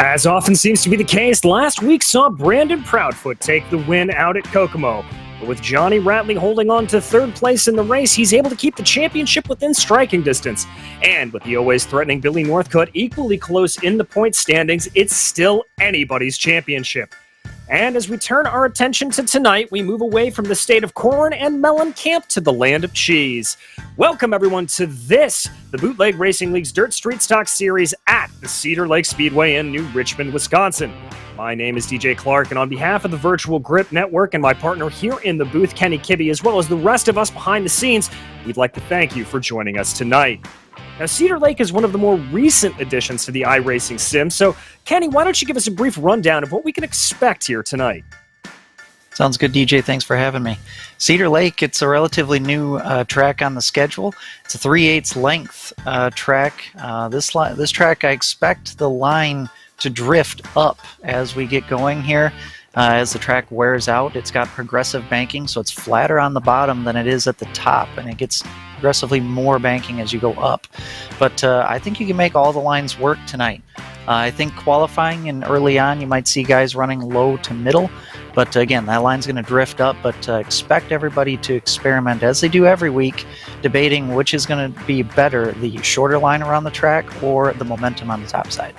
As often seems to be the case, last week saw Brandon Proudfoot take the win out at Kokomo. But with Johnny Ratley holding on to third place in the race, he's able to keep the championship within striking distance. And with the always threatening Billy Northcutt equally close in the point standings, it's still anybody's championship. And as we turn our attention to tonight, we move away from the state of corn and melon camp to the land of cheese. Welcome, everyone, to the Bootleg Racing League's Dirt Street Stock Series at the Cedar Lake Speedway in New Richmond, Wisconsin. My name is DJ Clark, and on behalf of the Virtual Grip Network and my partner here in the booth, Kenny Kibbe, as well as the rest of us behind the scenes, we'd like to thank you for joining us tonight. Now, Cedar Lake is one of the more recent additions to the iRacing sim, so Kenny, why don't you give us a brief rundown of what we can expect here tonight? Sounds good, DJ. Thanks for having me. Cedar Lake, it's a relatively new track on the schedule. It's a 3/8 length track. This track, I expect the line to drift up as we get going here. As the track wears out, it's got progressive banking, so it's flatter on the bottom than it is at the top, and it gets progressively more banking as you go up. But I think you can make all the lines work tonight. I think qualifying and early on, you might see guys running low to middle, but again, that line's going to drift up, but expect everybody to experiment, as they do every week, debating which is going to be better, the shorter line around the track or the momentum on the top side.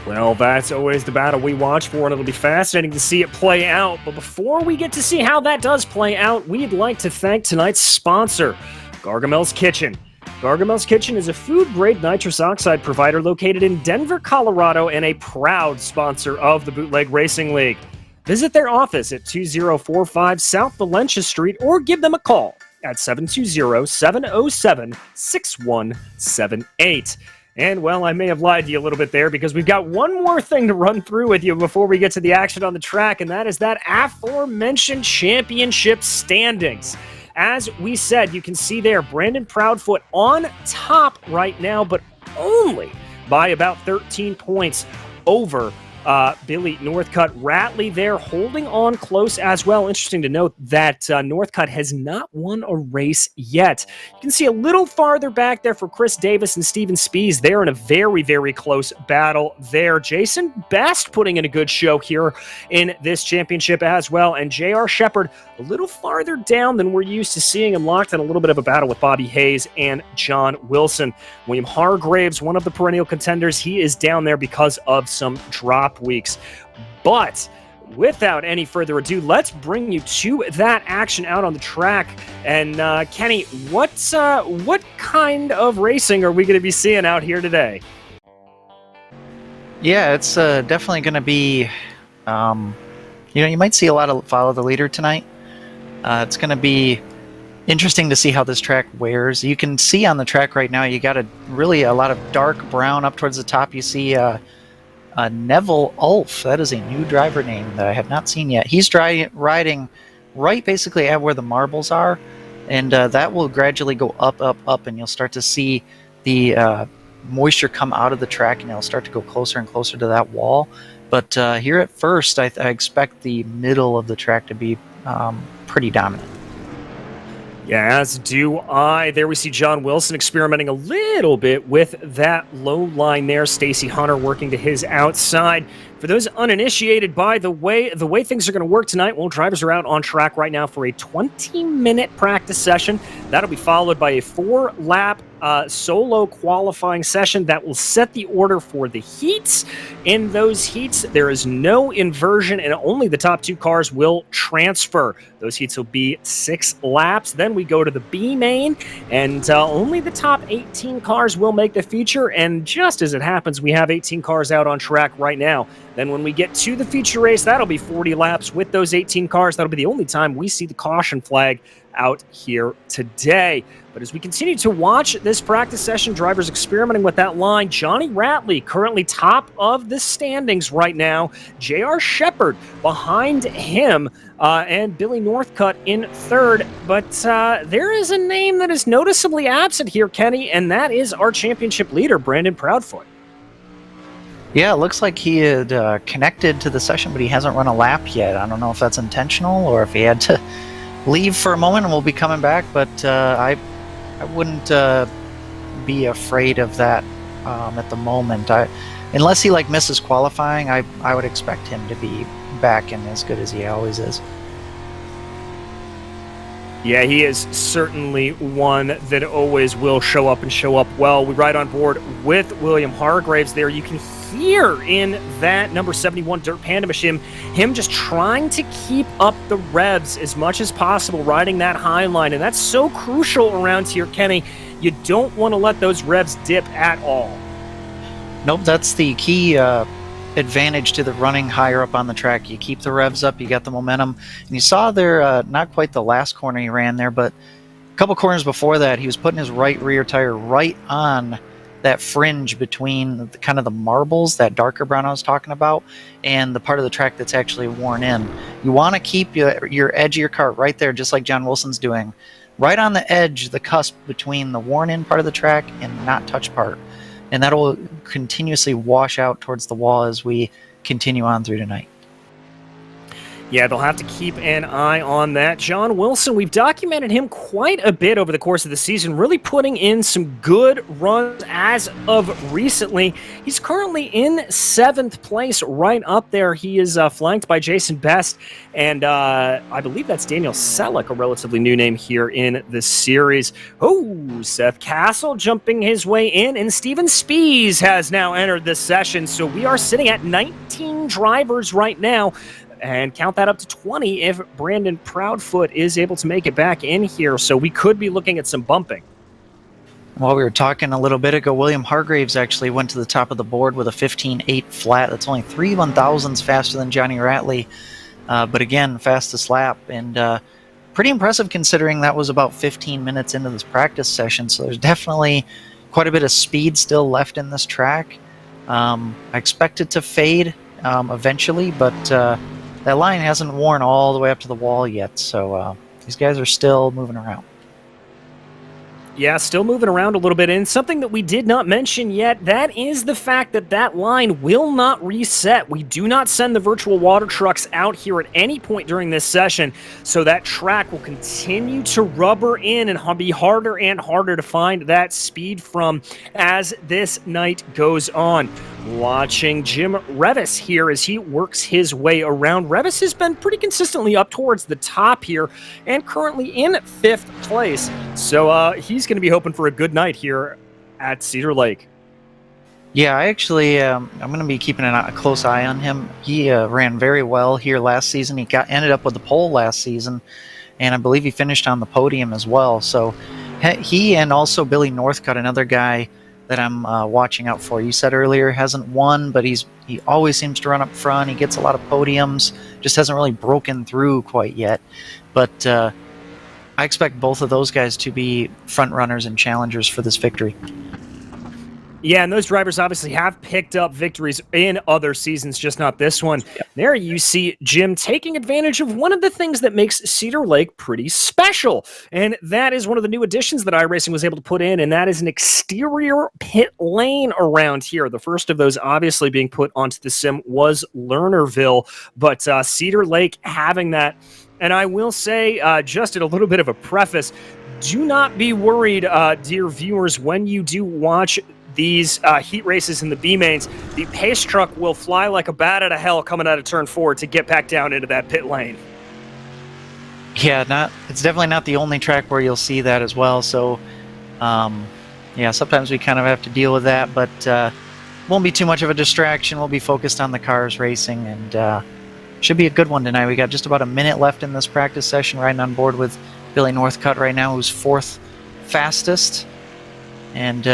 Well, that's always the battle we watch for, and it'll be fascinating to see it play out. But before we get to see how that does play out, we'd like to thank tonight's sponsor, Gargamel's Kitchen. Gargamel's Kitchen is a food-grade nitrous oxide provider located in Denver, Colorado, and a proud sponsor of the Bootleg Racing League. Visit their office at 2045 South Valencia Street or give them a call at 720-707-6178. And, well, I may have lied to you a little bit there because we've got one more thing to run through with you before we get to the action on the track, and that is that aforementioned championship standings. As we said, you can see there Brandon Proudfoot on top right now, but only by about 13 points over Billy Northcutt. Ratley there holding on close as well. Interesting to note that Northcutt has not won a race yet. You can see a little farther back there for Chris Davis and Steven Spees. They're in a very, very close battle there. Jason Best putting in a good show here in this championship as well. And J.R. Shepard a little farther down than we're used to seeing him, locked in a little bit of a battle with Bobby Hayes and John Wilson. William Hargraves, one of the perennial contenders, he is down there because of some drop weeks. But without any further ado, let's bring you to that action out on the track. And Kenny, what kind of racing are we going to be seeing out here today? Yeah, it's definitely going to be, you might see a lot of follow the leader tonight. It's going to be interesting to see how this track wears. You can see on the track right now, you got a lot of dark brown up towards the top. You see Neville Ulf. That is a new driver name that I have not seen yet. He's riding right basically at where the marbles are, and that will gradually go up, up, up, and you'll start to see the moisture come out of the track, and it'll start to go closer and closer to that wall. But here at first, I expect the middle of the track to be pretty dominant. Yeah, as do I. There we see John Wilson experimenting a little bit with that low line there. Stacy Hunter working to his outside. For those uninitiated, by the way things are going to work tonight, well, drivers are out on track right now for a 20-minute practice session. That'll be followed by a 4-lap solo qualifying session that will set the order for the heats. In those heats, there is no inversion, and only the top 2 cars will transfer. Those heats will be 6 laps. Then we go to the B main, and only the top 18 cars will make the feature. And just as it happens, we have 18 cars out on track right now. Then when we get to the feature race, that'll be 40 laps with those 18 cars. That'll be the only time we see the caution flag out here today. But as we continue to watch this practice session, drivers experimenting with that line. Johnny Ratley currently top of the standings right now. J.R. Shepard behind him, and Billy Northcutt in third. But there is a name that is noticeably absent here, Kenny, and that is our championship leader, Brandon Proudfoot. Yeah, it looks like he had connected to the session, but he hasn't run a lap yet. I don't know if that's intentional or if he had to leave for a moment and we'll be coming back, but I wouldn't be afraid of that at the moment. Unless he misses qualifying, I would expect him to be back and as good as he always is. Yeah, he is certainly one that always will show up and show up well. We ride on board with William Hargraves there. You can hear in that number 71 Dirt Panda machine him just trying to keep up the revs as much as possible, riding that high line. And that's so crucial around here, Kenny. You don't want to let those revs dip at all. Nope, that's the key advantage to the running higher up on the track. You keep the revs up, you got the momentum. And you saw there, not quite the last corner he ran there, but a couple corners before that, he was putting his right rear tire right on that fringe between kind of the marbles, that darker brown I was talking about, and the part of the track that's actually worn in. You want to keep your edge of your car right there, just like John Wilson's doing, right on the edge, the cusp between the worn in part of the track and not touch part. And that'll continuously wash out towards the wall as we continue on through tonight. Yeah, they'll have to keep an eye on that. John Wilson, we've documented him quite a bit over the course of the season, really putting in some good runs as of recently. He's currently in 7th place, right up there. He is flanked by Jason Best, and I believe that's Daniel Selleck, a relatively new name here in the series. Oh, Seth Castle jumping his way in, and Steven Spees has now entered this session, so we are sitting at 19 drivers right now. And count that up to 20 if Brandon Proudfoot is able to make it back in here. So we could be looking at some bumping. While we were talking a little bit ago, William Hargraves actually went to the top of the board with a 15.8 flat. That's only 3 1,000ths faster than Johnny Ratley. But again, fastest lap. And pretty impressive considering that was about 15 minutes into this practice session. So there's definitely quite a bit of speed still left in this track. I expect it to fade eventually, but that line hasn't worn all the way up to the wall yet, so these guys are still moving around. Yeah, still moving around a little bit. And something that we did not mention yet, that is the fact that that line will not reset. We do not send the virtual water trucks out here at any point during this session, so that track will continue to rubber in and be harder and harder to find that speed from as this night goes on. Watching Jim Revis here as he works his way around. Revis has been pretty consistently up towards the top here and currently in 5th place. So he's going to be hoping for a good night here at Cedar Lake. Yeah, I actually, I'm going to be keeping a close eye on him. He ran very well here last season. He ended up with the pole last season, and I believe he finished on the podium as well. So he and also Billy Northcutt, another guy that I'm watching out for. You said earlier hasn't won, but he always seems to run up front. He gets a lot of podiums, just hasn't really broken through quite yet. But I expect both of those guys to be front runners and challengers for this victory. Yeah, and those drivers obviously have picked up victories in other seasons, just not this one. Yep. There you see Jim taking advantage of one of the things that makes Cedar Lake pretty special, and that is one of the new additions that iRacing was able to put in, and that is an exterior pit lane around here. The first of those obviously being put onto the sim was Lernerville, but Cedar Lake having that. And I will say, just at a little bit of a preface, do not be worried, dear viewers, when you do watch these heat races in the B mains. The pace truck will fly like a bat out of hell coming out of turn 4 to get back down into that pit lane. Yeah, it's definitely not the only track where you'll see that as well. So Yeah, sometimes we kind of have to deal with that, but won't be too much of a distraction. We'll be focused on the cars racing, and should be a good one tonight. We got just about a minute left in this practice session, riding on board with Billy Northcutt right now, who's 4th fastest. And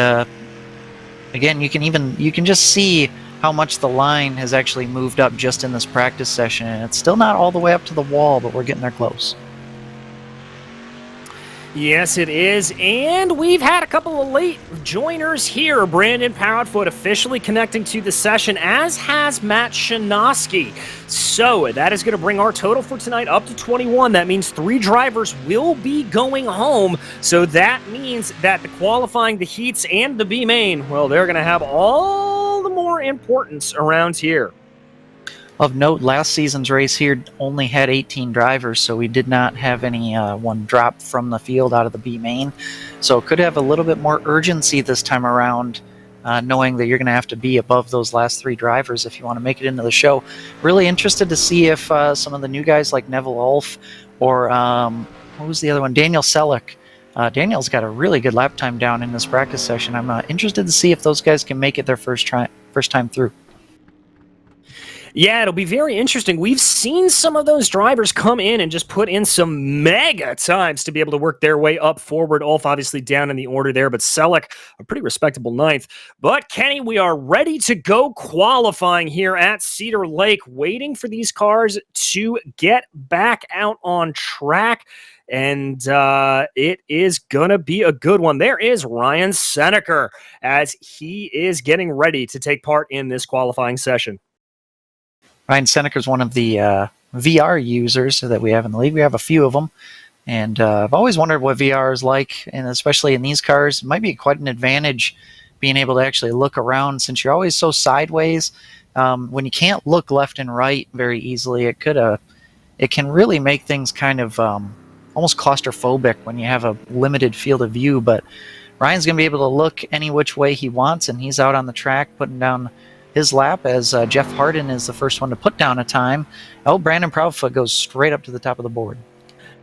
again, you can just see how much the line has actually moved up just in this practice session, and it's still not all the way up to the wall, but we're getting there close. Yes, it is, and we've had a couple of late joiners here. Brandon Proudfoot officially connecting to the session, as has Matt Shanoski. So that is going to bring our total for tonight up to 21. That means 3 drivers will be going home. So that means that the qualifying, the heats, and the B main, well, they're going to have all the more importance around here. Of note, last season's race here only had 18 drivers, so we did not have any one drop from the field out of the B main. So it could have a little bit more urgency this time around, knowing that you're going to have to be above those last 3 drivers if you want to make it into the show. Really interested to see if some of the new guys like Neville Ulf or what was the other one? Daniel Selleck. Daniel's got a really good lap time down in this practice session. I'm interested to see if those guys can make it their first time through. Yeah, it'll be very interesting. We've seen some of those drivers come in and just put in some mega times to be able to work their way up forward. Ulf obviously down in the order there, but Selleck, a pretty respectable 9th. But Kenny, we are ready to go qualifying here at Cedar Lake, waiting for these cars to get back out on track. And it is going to be a good one. There is Ryan Seneker as he is getting ready to take part in this qualifying session. Ryan Seneker is one of the VR users that we have in the league. We have a few of them, and I've always wondered what VR is like, and especially in these cars, it might be quite an advantage being able to actually look around since you're always so sideways. When you can't look left and right very easily, it can really make things kind of almost claustrophobic when you have a limited field of view. But Ryan's going to be able to look any which way he wants, and he's out on the track putting down his lap as Jeff Harden is the first one to put down a time. Oh, Brandon Proudfoot goes straight up to the top of the board.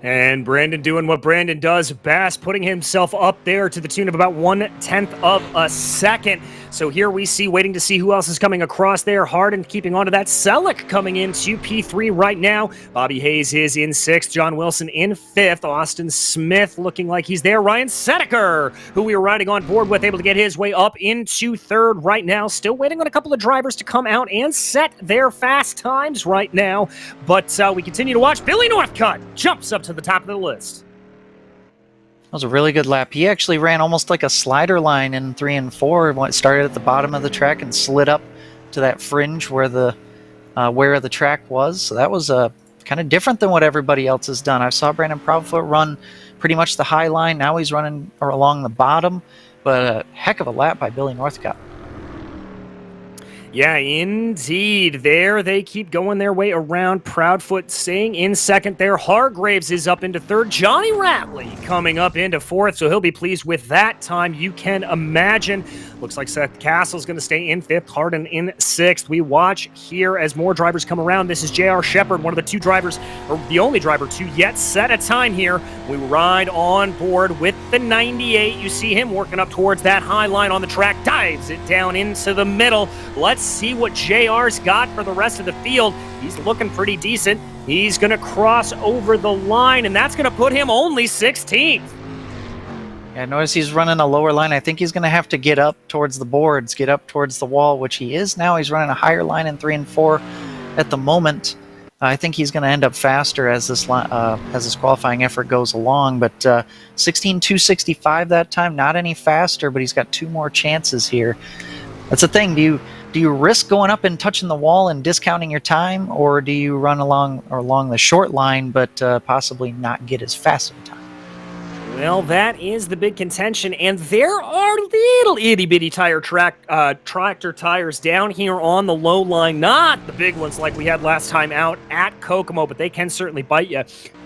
And Brandon doing what Brandon does best, putting himself up there to the tune of about 1/10 of a second. So here we see, waiting to see who else is coming across there. Harden keeping on to that. Selleck coming into P3 right now. Bobby Hayes is in 6th. John Wilson in 5th. Austin Smith looking like he's there. Ryan Seneker, who we were riding on board with, able to get his way up into 3rd right now. Still waiting on a couple of drivers to come out and set their fast times right now. But we continue to watch. Billy Northcutt jumps up to the top of the list. That was a really good lap. He actually ran almost like a slider line in 3 and 4. Started at the bottom of the track and slid up to that fringe where the track was. So that was kind of different than what everybody else has done. I saw Brandon Proudfoot run pretty much the high line. Now he's running along the bottom, but a heck of a lap by Billy Northcutt. Yeah, indeed. There they keep going their way around. Proudfoot staying in 2nd there. Hargraves is up into 3rd. Johnny Ratley coming up into 4th, so he'll be pleased with that time, you can imagine. Looks like Seth Castle's going to stay in 5th. Harden in 6th. We watch here as more drivers come around. This is J.R. Shepard, one of the 2 drivers, or the only driver to yet set a time here. We ride on board with the 98. You see him working up towards that high line on the track. Dives it down into the middle. Let's see what JR's got for the rest of the field. He's looking pretty decent. He's going to cross over the line, and that's going to put him only 16th. Yeah, notice he's running a lower line. I think he's going to have to get up towards the boards, get up towards the wall, which he is now. He's running a higher line in 3 and 4 at the moment. I think he's going to end up faster as this qualifying effort goes along. But 16.265 that time, not any faster, but he's got 2 more chances here. That's the thing. Do you risk going up and touching the wall and discounting your time, or do you run along the short line but possibly not get as fast of a time? Well, that is the big contention, and there are little itty-bitty tractor tires down here on the low line. Not the big ones like we had last time out at Kokomo, but they can certainly bite you.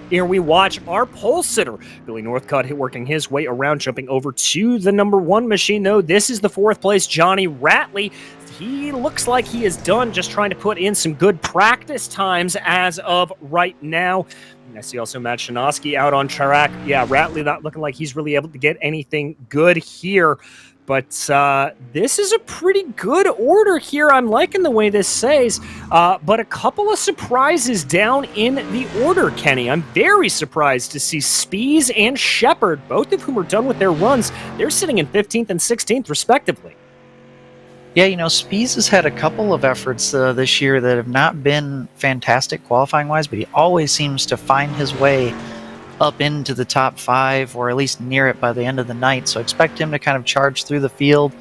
Here we watch our pole sitter, Billy Northcutt, working his way around, jumping over to the number 1 machine, though. This is the 4th place, Johnny Ratley. he looks like he is done just trying to put in some good practice times as of right now. And I see also Matt Shanoski out on track. Yeah, Ratley not looking like he's really able to get anything good here. But this is a pretty good order here. I'm liking the way this says. But a couple of surprises down in the order, Kenny. I'm very surprised to see Spees and Shepard, both of whom are done with their runs. They're sitting in 15th and 16th, respectively. Yeah, you know, Spees has had a couple of efforts this year that have not been fantastic qualifying-wise, but he always seems to find his way up into the top 5, or at least near it by the end of the night. So expect him to kind of charge through the field.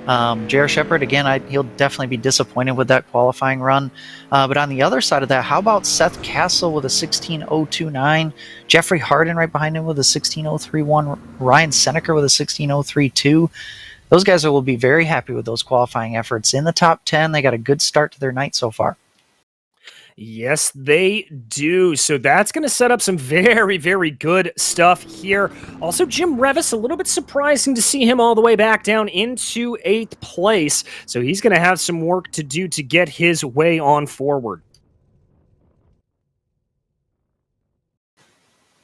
J.R. Shepard, again, he'll definitely be disappointed with that qualifying run. But on the other side of that, how about Seth Castle with a 16.029, Jeffrey Harden right behind him with a 16.031, Ryan Seneker with a 16.032. Those guys will be very happy with those qualifying efforts. In the top 10, they got a good start to their night so far. Yes, they do. So that's going to set up some very, very good stuff here. Also, Jim Revis, a little bit surprising to see him all the way back down into 8th place. So he's going to have some work to do to get his way on forward.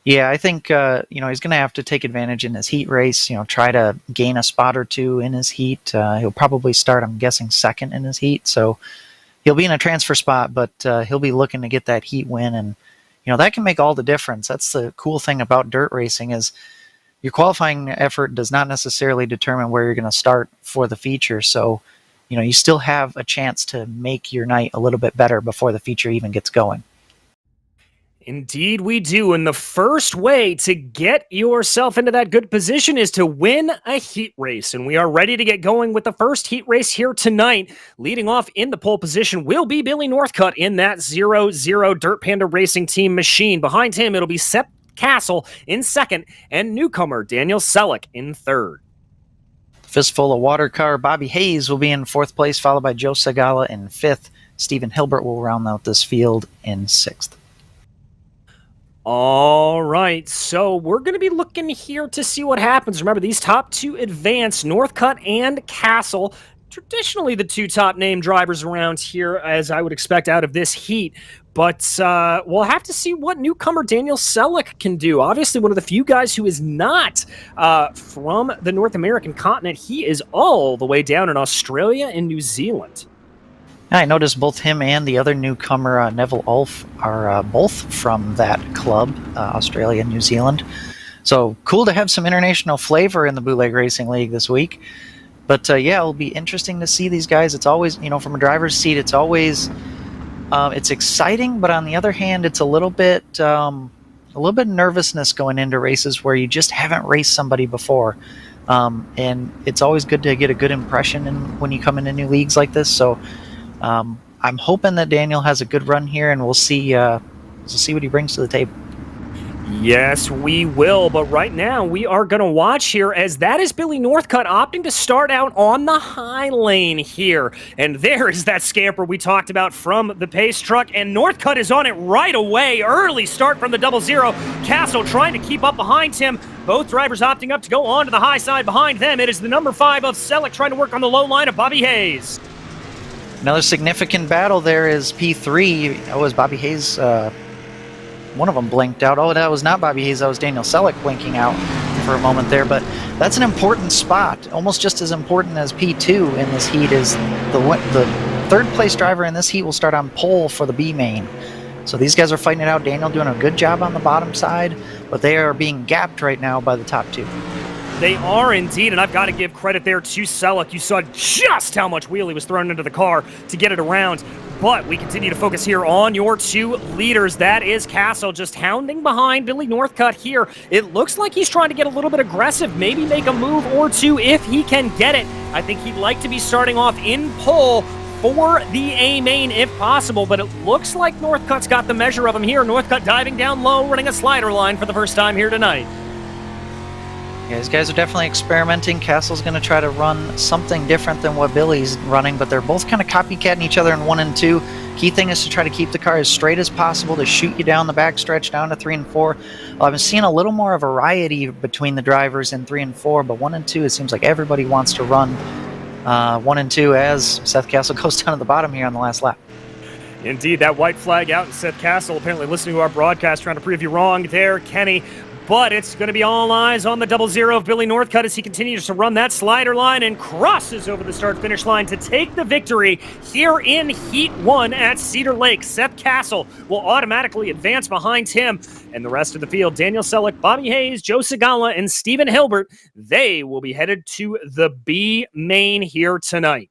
Yeah, I think he's going to have to take advantage in his heat race. Try to gain a spot or two in his heat. He'll probably start, I'm guessing, 2nd in his heat. So he'll be in a transfer spot, but he'll be looking to get that heat win, and that can make all the difference. That's the cool thing about dirt racing, is your qualifying effort does not necessarily determine where you're going to start for the feature. So you still have a chance to make your night a little bit better before the feature even gets going. Indeed we do, and the first way to get yourself into that good position is to win a heat race, and we are ready to get going with the first heat race here tonight. Leading off in the pole position will be Billy Northcutt in that 0-0 Dirt Panda Racing Team machine. Behind him, it'll be Seth Castle in 2nd, and newcomer Daniel Selleck in 3rd. Fistful of water car Bobby Hayes will be in 4th place, followed by Joe Segala in 5th. Stephen Hilbert will round out this field in 6th. All right, so we're going to be looking here to see what happens. Remember, these top 2 advance, Northcutt and Castle, traditionally the 2 top name drivers around here, as I would expect out of this heat. But we'll have to see what newcomer Daniel Selleck can do. Obviously, one of the few guys who is not from the North American continent. He is all the way down in Australia and New Zealand. I noticed both him and the other newcomer, Neville Ulf, are both from that club, Australia and New Zealand. So cool to have some international flavor in the Bootleg Racing League this week. But yeah, it'll be interesting to see these guys. It's always, from a driver's seat, it's always, it's exciting, but on the other hand, it's a little bit nervousness going into races where you just haven't raced somebody before. And it's always good to get a good impression when you come into new leagues like this. So I'm hoping that Daniel has a good run here, and we'll see what he brings to the table. Yes, we will, but right now we are going to watch here as that is Billy Northcutt opting to start out on the high lane here. And there is that scamper we talked about from the pace truck, and Northcutt is on it right away. Early start from the 0-0. Castle trying to keep up behind him. Both drivers opting up to go on to the high side behind them. It is the number 5 of Selleck trying to work on the low line of Bobby Hayes. Another significant battle there is P3. That was Bobby Hayes. One of them blinked out. Oh, that was not Bobby Hayes. That was Daniel Selleck blinking out for a moment there. But that's an important spot, almost just as important as P2 in this heat. Is the 3rd place driver in this heat will start on pole for the B main. So these guys are fighting it out. Daniel doing a good job on the bottom side, but they are being gapped right now by the top 2. They are indeed, and I've got to give credit there to Selleck. You saw just how much wheelie was thrown into the car to get it around. But we continue to focus here on your 2 leaders. That is Castle just hounding behind Billy Northcutt here. It looks like he's trying to get a little bit aggressive, maybe make a move or 2 if he can get it. I think he'd like to be starting off in pole for the A main if possible, but it looks like Northcutt's got the measure of him here. Northcutt diving down low, running a slider line for the first time here tonight. Yeah, these guys are definitely experimenting. Castle's going to try to run something different than what Billy's running, but they're both kind of copycatting each other in 1 and 2. Key thing is to try to keep the car as straight as possible to shoot you down the backstretch down to 3 and 4. I've been seeing a little more of a variety between the drivers in 3 and 4, but 1 and 2, it seems like everybody wants to run 1 and 2 as Seth Castle goes down to the bottom here on the last lap. Indeed, that white flag out in Seth Castle, apparently listening to our broadcast, trying to prove you wrong there, Kenny. But it's going to be all eyes on the 00 of Billy Northcutt as he continues to run that slider line and crosses over the start-finish line to take the victory here in Heat 1 at Cedar Lake. Seth Castle will automatically advance behind him. And the rest of the field, Daniel Selleck, Bobby Hayes, Joe Segala, and Stephen Hilbert, they will be headed to the B main here tonight.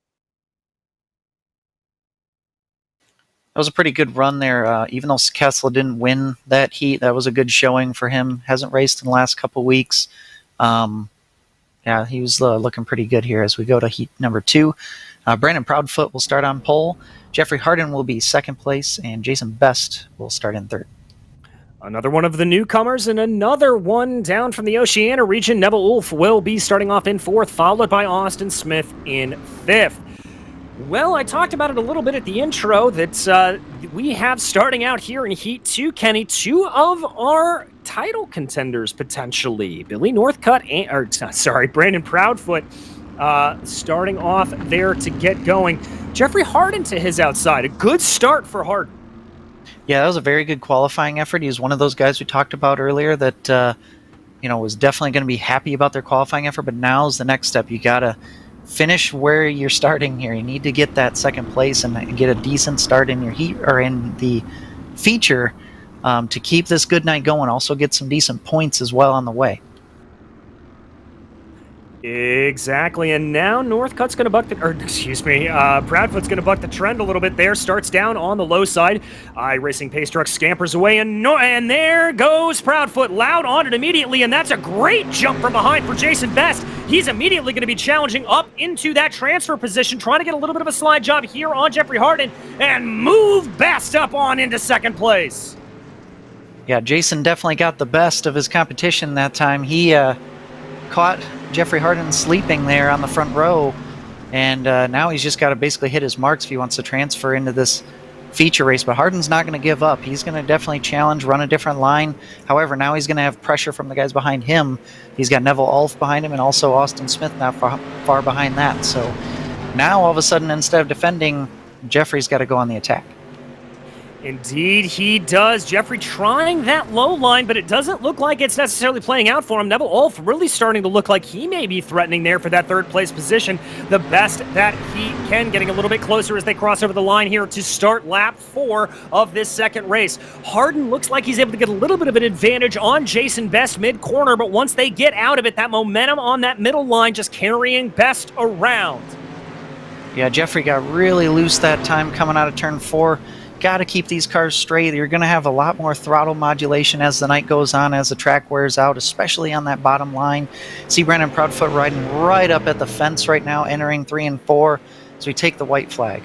That was a pretty good run there. Even though Kessler didn't win that heat, that was a good showing for him. Hasn't raced in the last couple weeks. Yeah, he was looking pretty good here as we go to heat number 2. Brandon Proudfoot will start on pole. Jeffrey Harden will be second place, and Jason Best will start in third. Another one of the newcomers and another one down from the Oceania region. Neville Ulf will be starting off in 4th, followed by Austin Smith in 5th. Well, I talked about it a little bit at the intro that we have starting out here in Heat 2, Kenny, 2 of our title contenders potentially. Billy Northcutt, Brandon Proudfoot starting off there to get going. Jeffrey Harden to his outside. A good start for Harden. Yeah, that was a very good qualifying effort. He was one of those guys we talked about earlier that was definitely going to be happy about their qualifying effort, but now's the next step. You got to finish where you're starting here. You need to get that second place and get a decent start in your heat or in the feature to keep this good night going. Also get some decent points as well on the way. Exactly, and now Northcutt's going to buck Proudfoot's going to buck the trend a little bit there. Starts down on the low side. iRacing pace truck scampers away, and there goes Proudfoot. Loud on it immediately, and that's a great jump from behind for Jason Best. He's immediately going to be challenging up into that transfer position, trying to get a little bit of a slide job here on Jeffrey Harden, and move Best up on into second place. Yeah, Jason definitely got the best of his competition that time. He caught Jeffrey Harden sleeping there on the front row, and now he's just got to basically hit his marks if he wants to transfer into this feature race. But Harden's not going to give up. He's going to definitely challenge, run a different line. However, now he's going to have pressure from the guys behind him. He's got Neville Ulf behind him and also Austin Smith not far behind that. So now all of a sudden, instead of defending, Jeffrey's got to go on the attack. Indeed, he does. Jeffrey trying that low line, but it doesn't look like it's necessarily playing out for him. Neville Ulf really starting to look like he may be threatening there for that third place position. The best that he can, getting a little bit closer as they cross over the line here to start lap 4 of this second race. Harden looks like he's able to get a little bit of an advantage on Jason Best mid-corner, but once they get out of it, that momentum on that middle line just carrying Best around. Yeah, Jeffrey got really loose that time coming out of turn 4. Got to keep these cars straight. You're going to have a lot more throttle modulation as the night goes on, as the track wears out, especially on that bottom line. See Brandon Proudfoot riding right up at the fence right now, entering 3 and 4 as we take the white flag.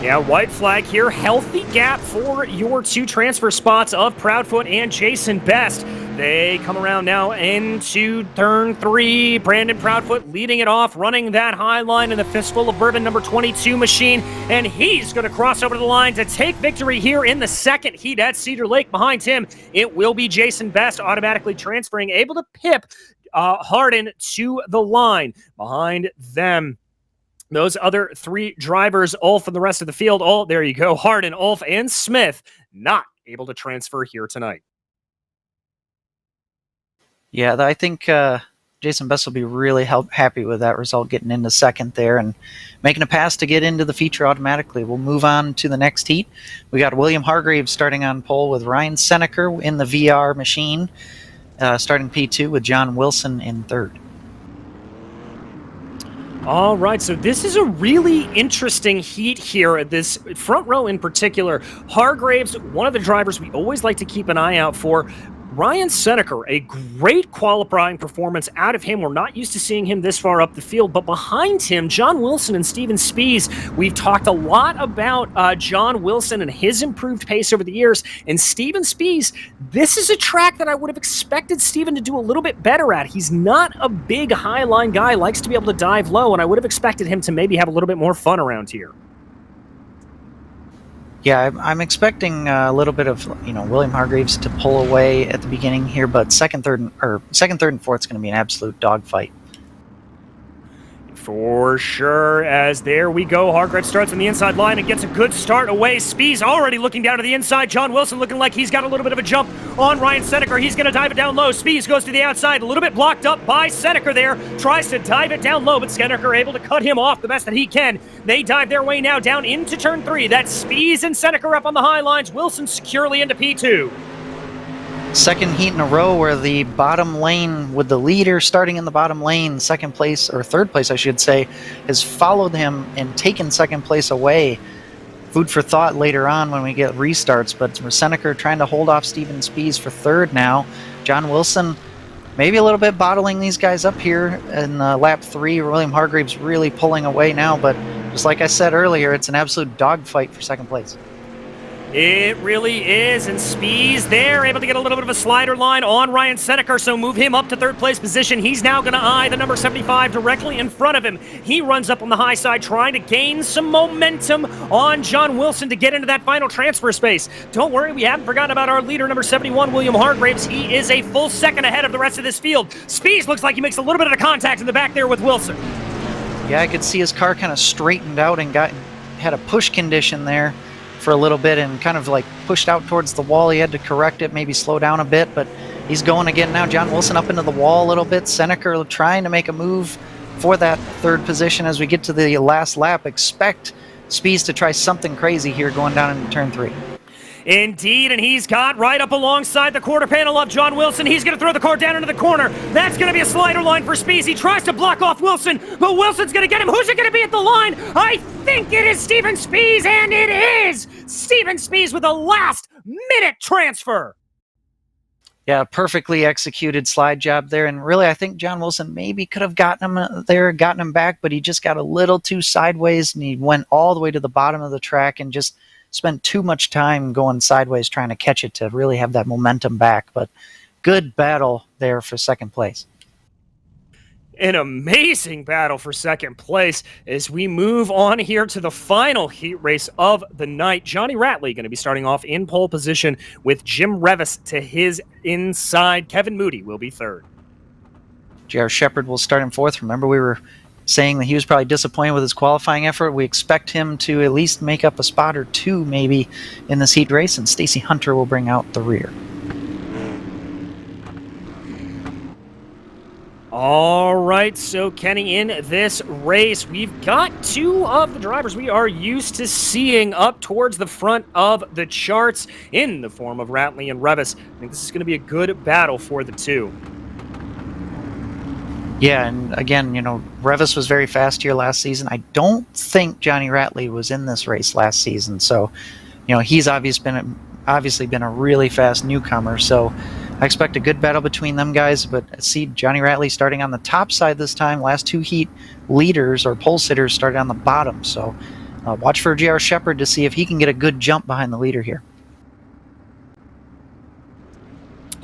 Yeah, white flag here. Healthy gap for your 2 transfer spots of Proudfoot and Jason Best. They come around now into turn 3. Brandon Proudfoot leading it off, running that high line in the Fistful of Bourbon number 22 machine, and he's going to cross over the line to take victory here in the second heat at Cedar Lake. Behind him, it will be Jason Best automatically transferring, able to pip Harden to the line. Behind them, those other 3 drivers, Ulf and the rest of the field, there you go, Harden, Ulf, and Smith, not able to transfer here tonight. Yeah, I think Jason Best will be really happy with that result, getting into second there and making a pass to get into the feature automatically. We'll move on to the next heat. We got William Hargraves starting on pole with Ryan Seneker in the VR machine, starting P2 with John Wilson in third. All right, so this is a really interesting heat here. This front row in particular. Hargraves, one of the drivers we always like to keep an eye out for. Ryan Seneker, a great qualifying performance out of him. We're not used to seeing him this far up the field, but behind him, John Wilson and Steven Spies. We've talked a lot about John Wilson and his improved pace over the years, and Steven Spies, this is a track that I would have expected Steven to do a little bit better at. He's not a big highline guy, likes to be able to dive low, and I would have expected him to maybe have a little bit more fun around here. Yeah, I'm expecting a little bit of William Hargraves to pull away at the beginning here, but second, third, and fourth is going to be an absolute dogfight. For sure, as there we go. Hargrave starts on the inside line and gets a good start away. Spees already looking down to the inside. John Wilson looking like he's got a little bit of a jump on Ryan Seneca. He's going to dive it down low. Spees goes to the outside, a little bit blocked up by Seneca there. Tries to dive it down low, but Seneca able to cut him off the best that he can. They dive their way now down into turn 3. That's Spees and Seneca up on the high lines. Wilson securely into P2. Second heat in a row where the bottom lane, with the leader starting in the bottom lane, second place, or third place I should say, has followed him and taken second place away. Food for thought later on when we get restarts, but Seneca trying to hold off Steven Spees for third now. John Wilson maybe a little bit bottling these guys up here in lap 3. William Hargreaves really pulling away now, but just like I said earlier, it's an absolute dogfight for second place. It really is, and Spees there, able to get a little bit of a slider line on Ryan Seneca, so move him up to third place position. He's now going to eye the number 75 directly in front of him. He runs up on the high side, trying to gain some momentum on John Wilson to get into that final transfer space. Don't worry, we haven't forgotten about our leader, number 71, William Hargreaves. He is a full second ahead of the rest of this field. Spees looks like he makes a little bit of a contact in the back there with Wilson. Yeah, I could see his car kind of straightened out and had a push condition there for a little bit and kind of like pushed out towards the wall. He had to correct it, maybe slow down a bit, but he's going again now. John Wilson up into the wall a little bit. Seneca trying to make a move for that third position as we get to the last lap. Expect Spees to try something crazy here going down into turn 3. Indeed, and he's got right up alongside the quarter panel of John Wilson. He's going to throw the car down into the corner. That's going to be a slider line for Spees. He tries to block off Wilson, but Wilson's going to get him. Who's it going to be at the line? I think it is Steven Spees, and it is Steven Spees with a last-minute transfer. Yeah, perfectly executed slide job there, and really I think John Wilson maybe could have gotten him there, gotten him back, but he just got a little too sideways, and he went all the way to the bottom of the track and just spent too much time going sideways trying to catch it to really have that momentum back. But good battle there for second place. An amazing battle for second place as we move on here to the final heat race of the night. Johnny Ratley going to be starting off in pole position with Jim Revis to his inside. Kevin Moody will be third. J.R. Shepard will start in fourth. Remember, we were saying that he was probably disappointed with his qualifying effort. We expect him to at least make up a spot or two maybe in this heat race, and Stacy Hunter will bring out the rear. All right, so Kenny, in this race, we've got two of the drivers we are used to seeing up towards the front of the charts in the form of Ratley and Revis. I think this is going to be a good battle for the two. Yeah, and again, Revis was very fast here last season. I don't think Johnny Ratley was in this race last season, so he's obviously been a really fast newcomer. So I expect a good battle between them guys. But I see Johnny Ratley starting on the top side this time. Last two heat leaders or pole sitters started on the bottom. So watch for J.R. Shepard to see if he can get a good jump behind the leader here.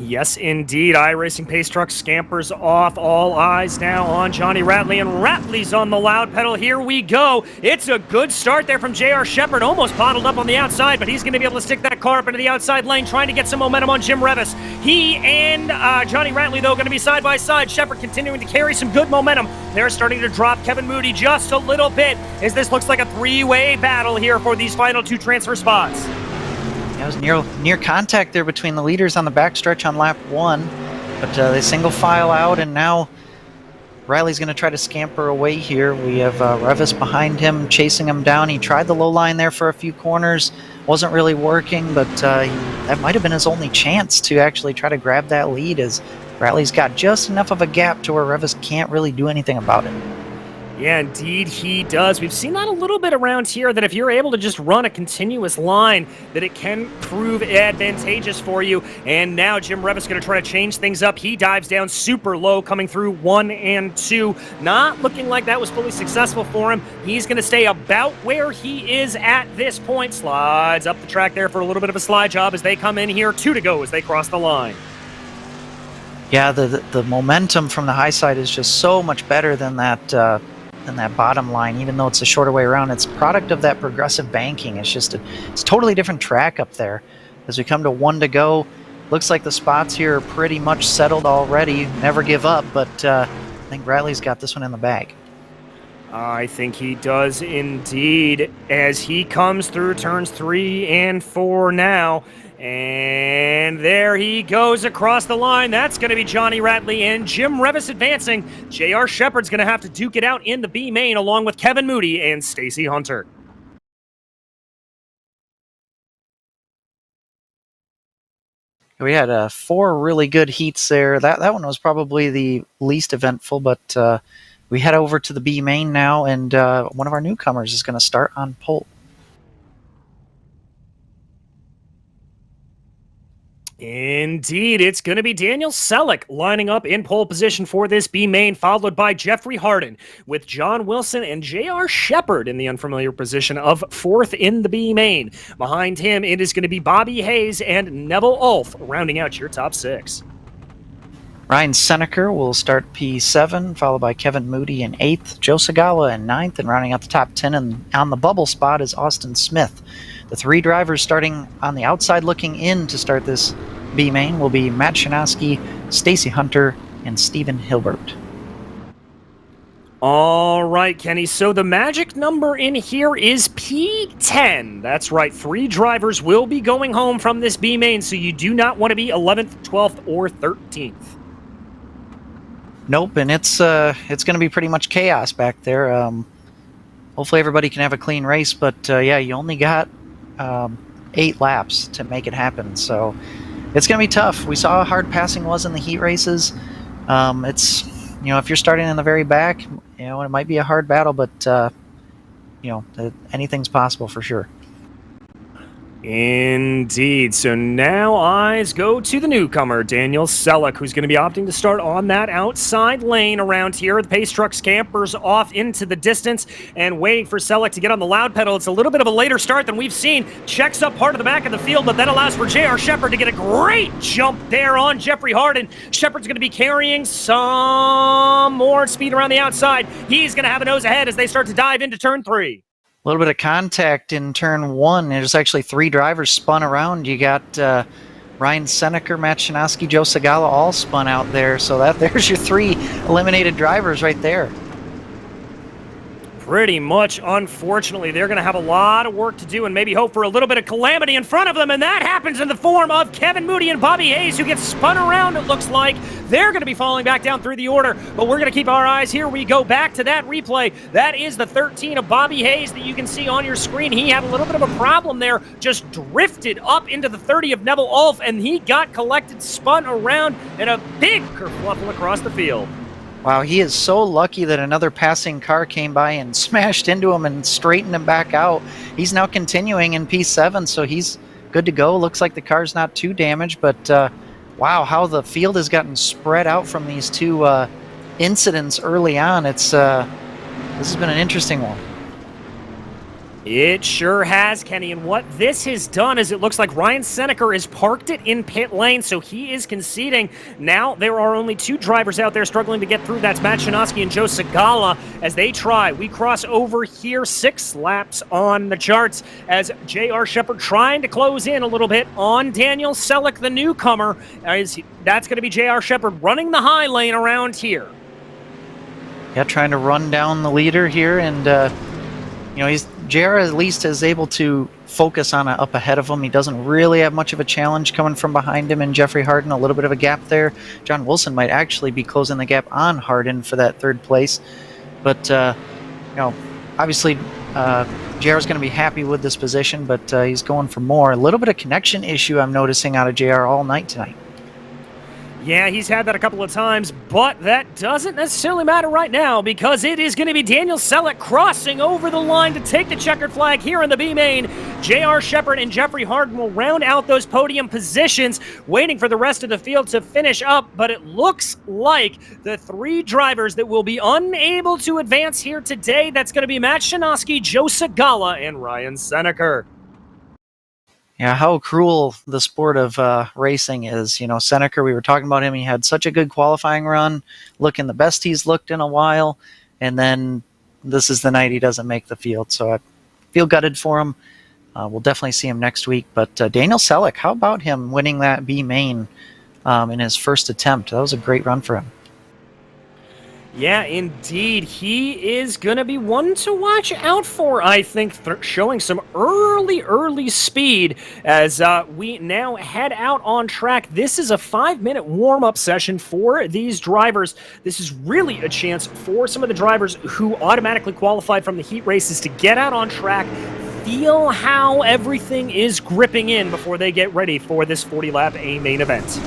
Yes, indeed. iRacing pace truck scampers off. All eyes now on Johnny Ratley, and Ratley's on the loud pedal. Here we go. It's a good start there from J.R. Shepard, almost bottled up on the outside, but he's going to be able to stick that car up into the outside lane, trying to get some momentum on Jim Revis. He and Johnny Ratley, though, going to be side by side. Shepard continuing to carry some good momentum. They're starting to drop Kevin Moody just a little bit, as this looks like a three-way battle here for these final two transfer spots. It was near contact there between the leaders on the backstretch on lap 1, but they single file out, and now Riley's going to try to scamper away here. We have Revis behind him, chasing him down. He tried the low line there for a few corners, wasn't really working, but that might have been his only chance to actually try to grab that lead, as Riley's got just enough of a gap to where Revis can't really do anything about it. Yeah, indeed he does. We've seen that a little bit around here, that if you're able to just run a continuous line, that it can prove advantageous for you. And now Jim Revis going to try to change things up. He dives down super low, coming through 1 and 2. Not looking like that was fully successful for him. He's going to stay about where he is at this point. Slides up the track there for a little bit of a slide job as they come in here. 2 to go as they cross the line. Yeah, the momentum from the high side is just so much better than that bottom line, even though it's a shorter way around. It's a product of that progressive banking. It's just it's a totally different track up there. As we come to 1 to go, looks like the spots here are pretty much settled already. Never give up, but I think Ratley's got this one in the bag. I think he does indeed, as he comes through turns 3 and 4 now. And there he goes across the line. That's going to be Johnny Ratley and Jim Revis advancing. J.R. Shepard's going to have to duke it out in the B main along with Kevin Moody and Stacy Hunter. We had 4 really good heats there. That one was probably the least eventful, but we head over to the B main now, and one of our newcomers is going to start on pole. Indeed, it's going to be Daniel Selleck lining up in pole position for this B main, followed by Jeffrey Harden, with John Wilson and J.R. Shepard in the unfamiliar position of 4th in the B main. Behind him, it is going to be Bobby Hayes and Neville Ulf, rounding out your top 6. Ryan Seneker will start P7, followed by Kevin Moody in 8th, Joe Segala in 9th, and rounding out the top 10. And on the bubble spot is Austin Smith. The 3 drivers starting on the outside looking in to start this B main will be Matt Shinoski, Stacy Hunter, and Stephen Hilbert. All right, Kenny. So the magic number in here is P10. That's right. 3 drivers will be going home from this B main, so you do not want to be 11th, 12th, or 13th. Nope, and it's going to be pretty much chaos back there. Hopefully everybody can have a clean race, but yeah, you only got 8 laps to make it happen, so it's going to be tough. We saw how hard passing was in the heat races. It's, if you're starting in the very back, it might be a hard battle, but anything's possible for sure. Indeed. So now eyes go to the newcomer, Daniel Selleck, who's going to be opting to start on that outside lane around here. The pace truck scampers off into the distance and waiting for Selleck to get on the loud pedal. It's a little bit of a later start than we've seen. Checks up part of the back of the field, but that allows for J.R. Shepard to get a great jump there on Jeffrey Harden. Shepard's going to be carrying some more speed around the outside. He's going to have a nose ahead as they start to dive into turn 3. A little bit of contact in turn 1. There's actually 3 drivers spun around. You got Ryan Seneker, Matt Shinoski, Joe Segala all spun out there. So there's your 3 eliminated drivers right there. Pretty much, unfortunately, they're going to have a lot of work to do and maybe hope for a little bit of calamity in front of them, and that happens in the form of Kevin Moody and Bobby Hayes, who get spun around, it looks like. They're going to be falling back down through the order, but we're going to keep our eyes here. We go back to that replay. That is the 13 of Bobby Hayes that you can see on your screen. He had a little bit of a problem there, just drifted up into the 30 of Neville Ulf, and he got collected, spun around, and a big kerfluffle across the field. Wow, he is so lucky that another passing car came by and smashed into him and straightened him back out. He's now continuing in P7, so he's good to go. Looks like the car's not too damaged, but wow, how the field has gotten spread out from these 2 incidents early on. This has been an interesting one. It sure has, Kenny, and what this has done is it looks like Ryan Seneker has parked it in pit lane, so he is conceding. Now there are only 2 drivers out there struggling to get through. That's Matt Shinoski and Joe Segala as they try. We cross over here, 6 laps on the charts as J.R. Shepard trying to close in a little bit on Daniel Selleck, the newcomer. That's going to be J.R. Shepard running the high lane around here. Yeah, trying to run down the leader here, and JR at least is able to focus on up ahead of him. He doesn't really have much of a challenge coming from behind him, and Jeffrey Harden, a little bit of a gap there. John Wilson might actually be closing the gap on Harden for that 3rd place. But, obviously JR is going to be happy with this position, but he's going for more. A little bit of connection issue I'm noticing out of JR all night tonight. Yeah, he's had that a couple of times, but that doesn't necessarily matter right now because it is going to be Daniel Selleck crossing over the line to take the checkered flag here in the B main. J.R. Shepard and Jeffrey Harden will round out those podium positions, waiting for the rest of the field to finish up, but it looks like the 3 drivers that will be unable to advance here today, that's going to be Matt Shinoski, Joe Segala, and Ryan Seneker. Yeah, how cruel the sport of racing is. Seneker, we were talking about him. He had such a good qualifying run, looking the best he's looked in a while, and then this is the night he doesn't make the field. So I feel gutted for him. We'll definitely see him next week. But Daniel Selleck, how about him winning that B main in his first attempt? That was a great run for him. Yeah, indeed. He is going to be one to watch out for, I think, showing some early speed as we now head out on track. This is a 5-minute warm-up session for these drivers. This is really a chance for some of the drivers who automatically qualified from the heat races to get out on track, feel how everything is gripping in before they get ready for this 40-lap A main event.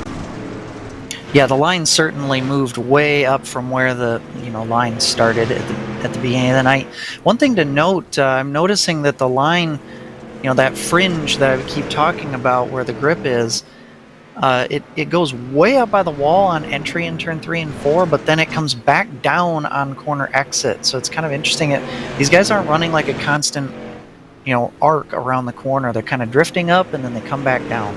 Yeah, the line certainly moved way up from where the line started at the beginning of the night. One thing to note, I'm noticing that the line, that fringe that I keep talking about where the grip is, it goes way up by the wall on entry in turn 3 and 4, but then it comes back down on corner exit. So it's kind of interesting. These guys aren't running like a constant, arc around the corner. They're kind of drifting up and then they come back down.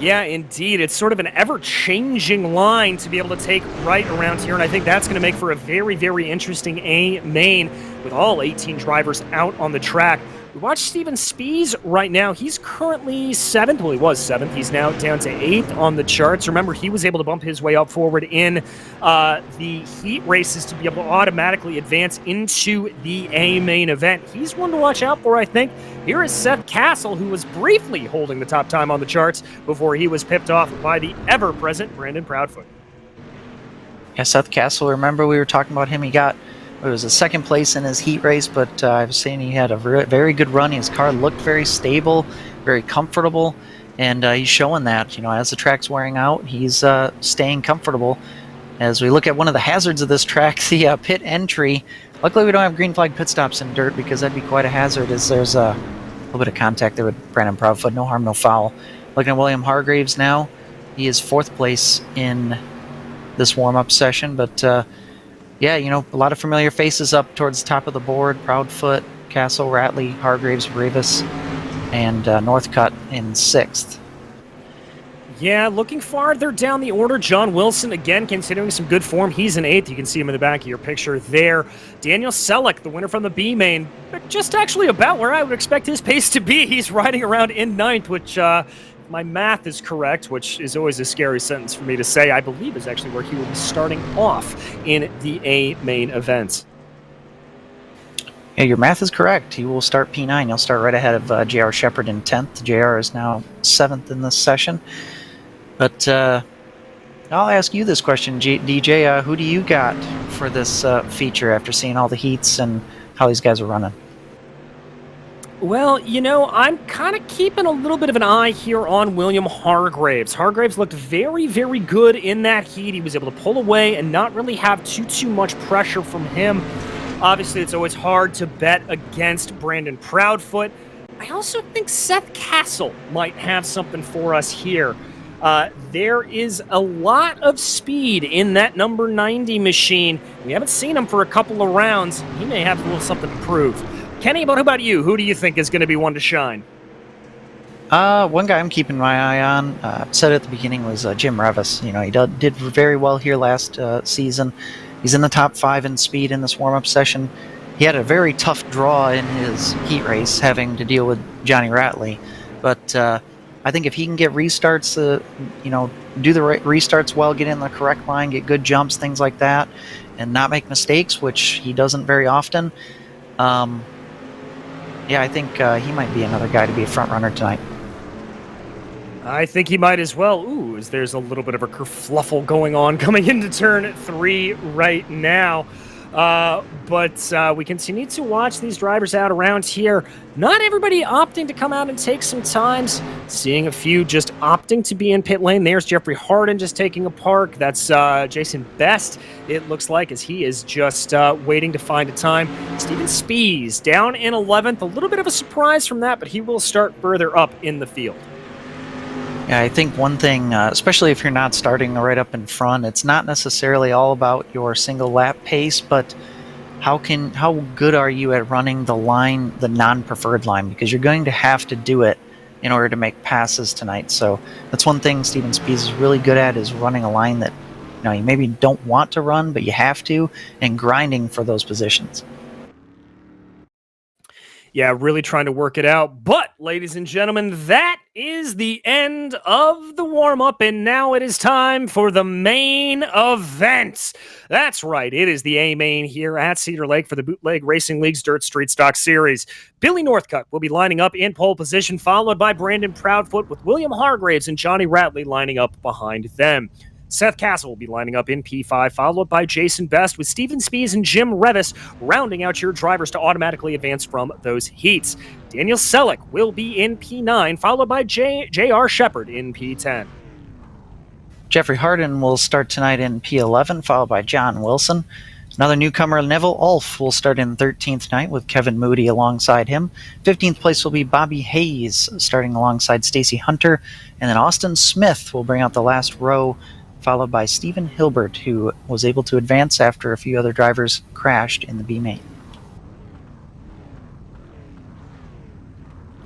Yeah, indeed. It's sort of an ever-changing line to be able to take right around here, and I think that's going to make for a very interesting A main with all 18 drivers out on the track. We watch Steven Spies right now. He's currently 7th. Well, he was 7th. He's now down to 8th on the charts. Remember, he was able to bump his way up forward in the heat races to be able to automatically advance into the A main event. He's one to watch out for, I think. Here is Seth Castle, who was briefly holding the top time on the charts before he was pipped off by the ever-present Brandon Proudfoot. Yeah, Seth Castle, remember we were talking about him. It was a second place in his heat race, but I was saying he had a very good run. His car looked very stable, very comfortable, and he's showing that. As the track's wearing out, he's staying comfortable. As we look at one of the hazards of this track, the pit entry. Luckily, we don't have green flag pit stops in dirt because that'd be quite a hazard, as there's a little bit of contact there with Brandon Proudfoot. No harm, no foul. Looking at William Hargraves now. He is 4th place in this warm-up session, but yeah, a lot of familiar faces up towards the top of the board. Proudfoot, Castle, Ratley, Hargraves, Rivas, and Northcutt in 6th. Yeah, looking farther down the order, John Wilson, again, continuing some good form. He's in 8th. You can see him in the back of your picture there. Daniel Selleck, the winner from the B main, just actually about where I would expect his pace to be. He's riding around in 9th, which my math is correct, which is always a scary sentence for me to say, I believe is actually where he will be starting off in the A main event. Yeah, your math is correct. He will start P9. He'll start right ahead of J.R. Shepard in 10th. J.R. is now 7th in this session. But I'll ask you this question, DJ. Who do you got for this feature after seeing all the heats and how these guys are running? Well, I'm kind of keeping a little bit of an eye here on William Hargraves. Hargraves looked very good in that heat. He was able to pull away and not really have too much pressure from him. Obviously, it's always hard to bet against Brandon Proudfoot. I also think Seth Castle might have something for us here. There is a lot of speed in that number 90 machine. We haven't seen him for a couple of rounds. He may have a little something to prove. Kenny, what about you? Who do you think is going to be one to shine? One guy I'm keeping my eye on, said at the beginning, was Jim Revis. He did very well here last season. He's in the top 5 in speed in this warm-up session. He had a very tough draw in his heat race, having to deal with Johnny Ratley. But I think if he can get restarts, do the restarts well, get in the correct line, get good jumps, things like that, and not make mistakes, which he doesn't very often, yeah, I think he might be another guy to be a front runner tonight. I think he might as well. Ooh, there's a little bit of a kerfluffle going on coming into turn 3 right now. But we continue to watch these drivers out around here. Not everybody opting to come out and take some times. Seeing a few just opting to be in pit lane. There's Jeffrey Harden just taking a park. That's Jason Best, it looks like, as he is just waiting to find a time. Steven Spies down in 11th. A little bit of a surprise from that, but he will start further up in the field. Yeah, I think one thing, especially if you're not starting right up in front, it's not necessarily all about your single lap pace, but how good are you at running the line, the non-preferred line? Because you're going to have to do it in order to make passes tonight. So that's one thing Steven Spies is really good at, is running a line that you maybe don't want to run, but you have to, and grinding for those positions. Yeah, really trying to work it out. But, ladies and gentlemen, that is the end of the warm-up, and now it is time for the main event. That's right, it is the A-Main here at Cedar Lake for the Bootleg Racing League's Dirt Street Stock Series. Billy Northcutt will be lining up in pole position, followed by Brandon Proudfoot, with William Hargraves and Johnny Ratley lining up behind them. Seth Castle will be lining up in P5, followed by Jason Best, with Steven Spees and Jim Revis rounding out your drivers to automatically advance from those heats. Daniel Selleck will be in P9, followed by J.R. Shepard in P10. Jeffrey Harden will start tonight in P11, followed by John Wilson. Another newcomer, Neville Ulf, will start in 13th night with Kevin Moody alongside him. 15th place will be Bobby Hayes, starting alongside Stacy Hunter. And then Austin Smith will bring out the last row, followed by Stephen Hilbert, who was able to advance after a few other drivers crashed in the B-Main.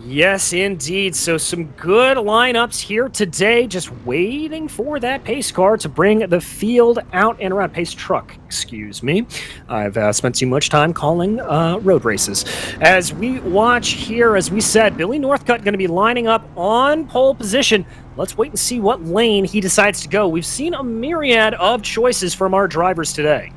Yes, indeed. So some good lineups here today. Just waiting for that pace car to bring the field out and around. Pace truck, excuse me. I've spent too much time calling road races. As we watch here, as we said, Billy Northcutt going to be lining up on pole position. Let's wait and see what lane he decides to go. We've seen a myriad of choices from our drivers today.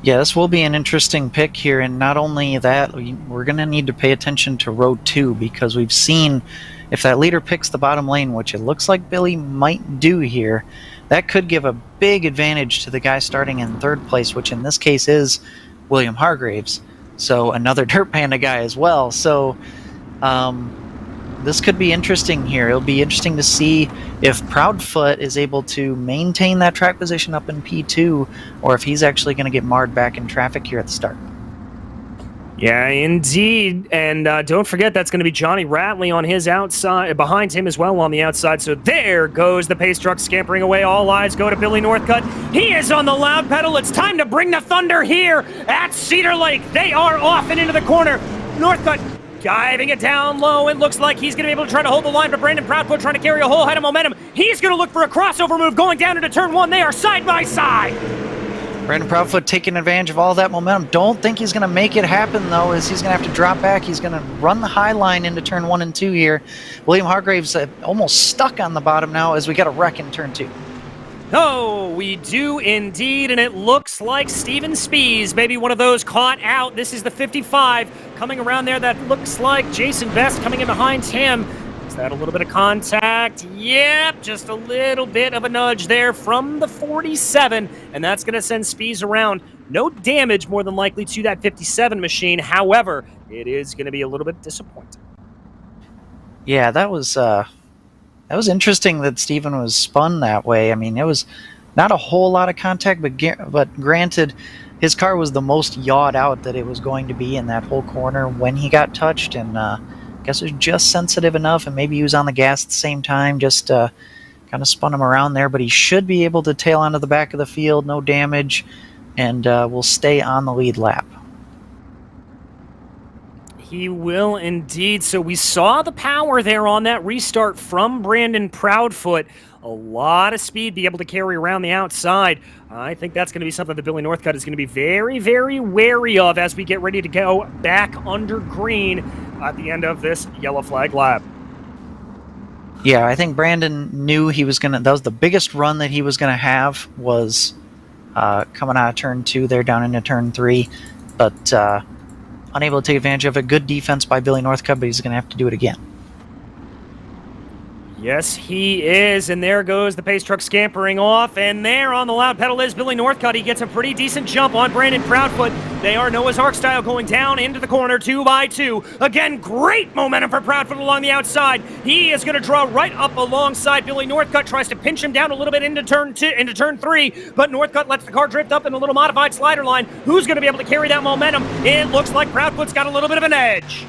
Yeah, this will be an interesting pick here, and not only that, we're going to need to pay attention to row 2, because we've seen if that leader picks the bottom lane, which it looks like Billy might do here, that could give a big advantage to the guy starting in 3rd place, which in this case is William Hargraves, so another Dirt Panda guy as well. So this could be interesting here. It'll be interesting to see if Proudfoot is able to maintain that track position up in P2, or if he's actually going to get marred back in traffic here at the start. Yeah, indeed. And don't forget, that's going to be Johnny Ratley on his outside, behind him as well on the outside. So there goes the pace truck scampering away. All eyes go to Billy Northcutt. He is on the loud pedal. It's time to bring the thunder here at Cedar Lake. They are off and into the corner. Northcutt diving it down low. It looks like he's going to be able to try to hold the line, but Brandon Proudfoot trying to carry a whole head of momentum. He's going to look for a crossover move going down into turn 1. They are side by side. Brandon Proudfoot taking advantage of all that momentum. Don't think he's going to make it happen, though, as he's going to have to drop back. He's going to run the high line into turn 1 and 2 here. William Hargraves almost stuck on the bottom now as we got a wreck in turn 2. Oh, we do indeed, and it looks like Steven Spees, maybe one of those caught out. This is the 55 coming around there. That looks like Jason Best coming in behind him. Is that a little bit of contact? Yep, just a little bit of a nudge there from the 47, and that's going to send Spees around. No damage, more than likely, to that 57 machine. However, it is going to be a little bit disappointing. Yeah, that was interesting that Steven was spun that way. I mean, it was not a whole lot of contact, but granted, his car was the most yawed out that it was going to be in that whole corner when he got touched, and I guess it was just sensitive enough, and maybe he was on the gas at the same time, just kind of spun him around there, but he should be able to tail onto the back of the field, no damage, and will stay on the lead lap. He will indeed. So we saw the power there on that restart from Brandon Proudfoot. A lot of speed, be able to carry around the outside. I think that's going to be something that Billy Northcutt is going to be very, very wary of as we get ready to go back under green at the end of this yellow flag lap. Yeah, I think Brandon knew he was going to, that was the biggest run that he was going to have, was coming out of turn 2 there down into turn 3. But unable to take advantage of a good defense by Billy Northcutt, but he's going to have to do it again. Yes, he is, and there goes the pace truck scampering off, and there on the loud pedal is Billy Northcutt. He gets a pretty decent jump on Brandon Proudfoot. They are Noah's Ark style going down into the corner 2 by 2. Again, great momentum for Proudfoot along the outside. He is going to draw right up alongside Billy Northcutt, tries to pinch him down a little bit into turn 3, but Northcutt lets the car drift up in a little modified slider line. Who's going to be able to carry that momentum? It looks like Proudfoot's got a little bit of an edge.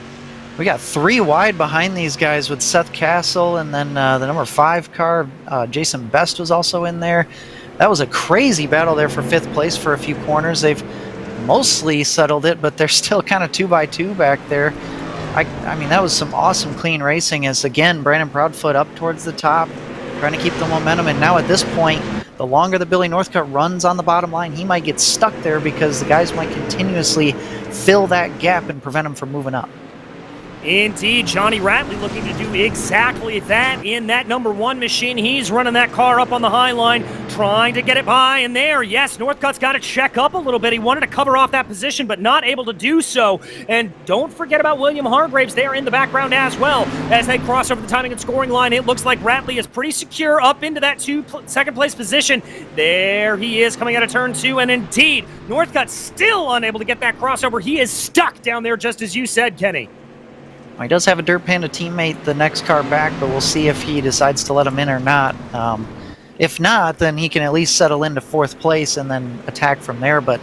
We got 3 wide behind these guys with Seth Castle, and then the number 5 car, Jason Best, was also in there. That was a crazy battle there for 5th place for a few corners. They've mostly settled it, but they're still kind of 2 by 2 back there. I mean, that was some awesome clean racing as, again, Brandon Proudfoot up towards the top, trying to keep the momentum. And now at this point, the longer that Billy Northcutt runs on the bottom line, he might get stuck there because the guys might continuously fill that gap and prevent him from moving up. Indeed, Johnny Ratley looking to do exactly that in that number 1 machine. He's running that car up on the high line, trying to get it by, and there, yes, Northcutt's got to check up a little bit. He wanted to cover off that position, but not able to do so. And don't forget about William Hargraves there in the background as well. As they cross over the timing and scoring line, it looks like Ratley is pretty secure up into that second place position. There he is coming out of turn 2, and indeed, Northcutt still unable to get that crossover. He is stuck down there, just as you said, Kenny. He does have a Dirt Panda teammate the next car back, but we'll see if he decides to let him in or not. If not, then he can at least settle into 4th place and then attack from there. But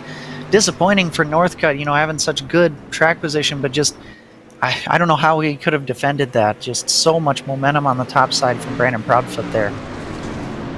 disappointing for Northcutt, having such good track position, but just I don't know how he could have defended that. Just so much momentum on the top side from Brandon Proudfoot there.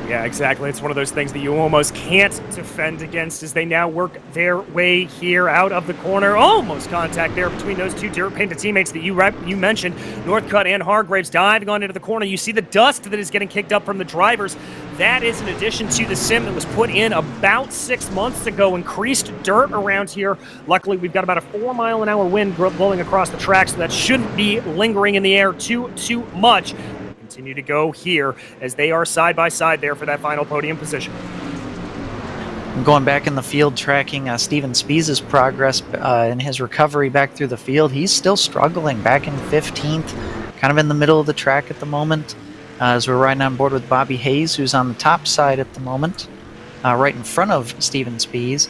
Yeah, exactly. It's one of those things that you almost can't defend against as they now work their way here out of the corner. Almost contact there between those two Dirt Panda teammates that you mentioned, Northcutt and Hargraves, diving on into the corner. You see the dust that is getting kicked up from the drivers. That is in addition to the sim that was put in about 6 months ago. Increased dirt around here. Luckily, we've got about a 4-mile-an-hour wind blowing across the track, so that shouldn't be lingering in the air too much. Continue to go here as they are side by side there for that final podium position. Going back in the field, tracking Steven Spies' progress in his recovery back through the field. He's still struggling, back in 15th, kind of in the middle of the track at the moment, as we're riding on board with Bobby Hayes, who's on the top side at the moment, right in front of Steven Spies.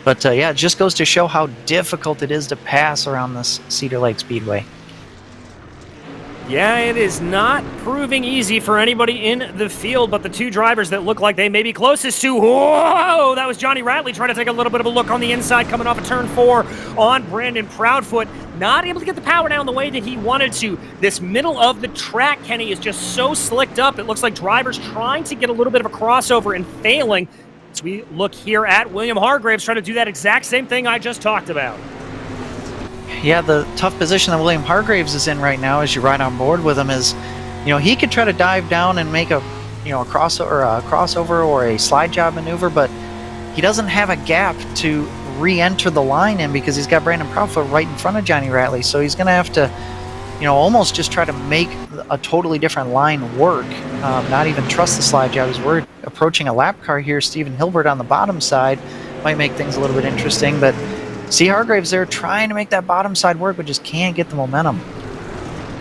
But yeah, it just goes to show how difficult it is to pass around this Cedar Lake Speedway. Yeah, it is not proving easy for anybody in the field, but the two drivers that look like they may be closest to... Whoa! That was Johnny Ratley trying to take a little bit of a look on the inside, coming off of turn 4 on Brandon Proudfoot. Not able to get the power down the way that he wanted to. This middle of the track, Kenny, is just so slicked up. It looks like drivers trying to get a little bit of a crossover and failing. As we look here at William Hargraves trying to do that exact same thing I just talked about. Yeah, the tough position that William Hargraves is in right now as you ride on board with him is, he could try to dive down and make a crossover or a slide job maneuver, but he doesn't have a gap to re-enter the line in because he's got Brandon Proudfoot right in front of Johnny Ratley, so he's going to have to, almost just try to make a totally different line work, not even trust the slide job. As we're approaching a lap car here, Stephen Hilbert on the bottom side might make things a little bit interesting, but see Hargraves there trying to make that bottom side work, but just can't get the momentum.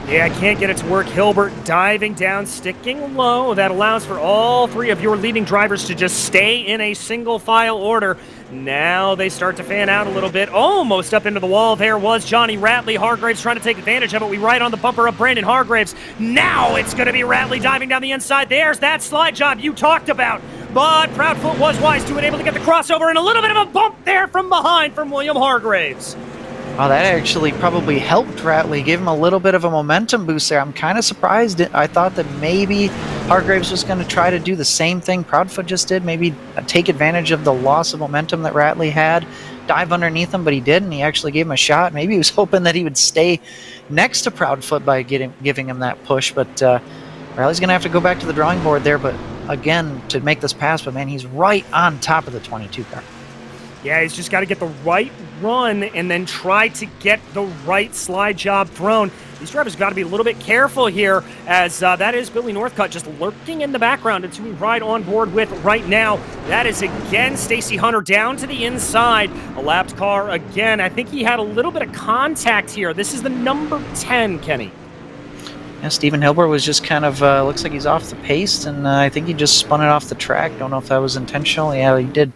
Yeah, can't get it to work. Hilbert diving down, sticking low. That allows for all three of your leading drivers to just stay in a single file order. Now they start to fan out a little bit. Almost up into the wall there was Johnny Ratley. Hargraves trying to take advantage of it. We ride on the bumper of Brandon Hargraves. Now it's going to be Ratley diving down the inside. There's that slide job you talked about. But Proudfoot was wise to it, able to get the crossover, and a little bit of a bump there from behind from William Hargraves. Oh, that actually probably helped Ratley, gave him a little bit of a momentum boost there. I'm kind of surprised. I thought that maybe Hargraves was going to try to do the same thing Proudfoot just did, maybe take advantage of the loss of momentum that Ratley had, dive underneath him, but he didn't. He actually gave him a shot. Maybe he was hoping that he would stay next to Proudfoot by giving him that push, but Ratley's going to have to go back to the drawing board there, but again, to make this pass, but man, he's right on top of the 22 car. Yeah, he's just got to get the right run and then try to get the right slide job thrown. These drivers got to be a little bit careful here, as that is Billy Northcutt just lurking in the background until we ride on board with right now. That is again Stacy Hunter down to the inside. A lapped car again. I think he had a little bit of contact here. This is the number 10, Kenny. Yeah, Stephen Hilbert was just kind of, looks like he's off the pace, and I think he just spun it off the track. Don't know if that was intentional. Yeah, he did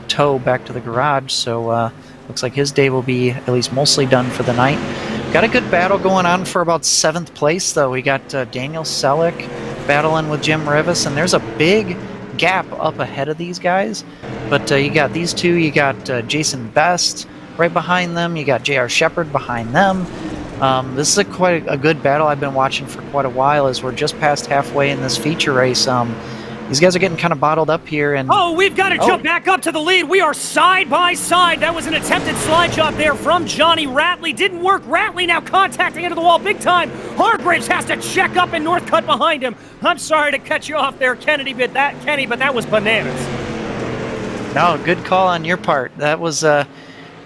tow back to the garage, so looks like his day will be at least mostly done for the night. Got a good battle going on for about 7th place, though. We got Daniel Selleck battling with Jim Rivas, and there's a big gap up ahead of these guys. But you got these two, you got Jason Best right behind them, you got J.R. Shepard behind them. This is quite a good battle I've been watching for quite a while, as we're just past halfway in this feature race. These guys are getting kind of bottled up here. And oh, we've got to jump back up to the lead. We are side by side. That was an attempted slide job there from Johnny Ratley. Didn't work. Ratley now contacting into the wall big time. Hargraves has to check up, and Northcutt behind him. I'm sorry to cut you off there, Kenny, but that was bananas. No, good call on your part. That was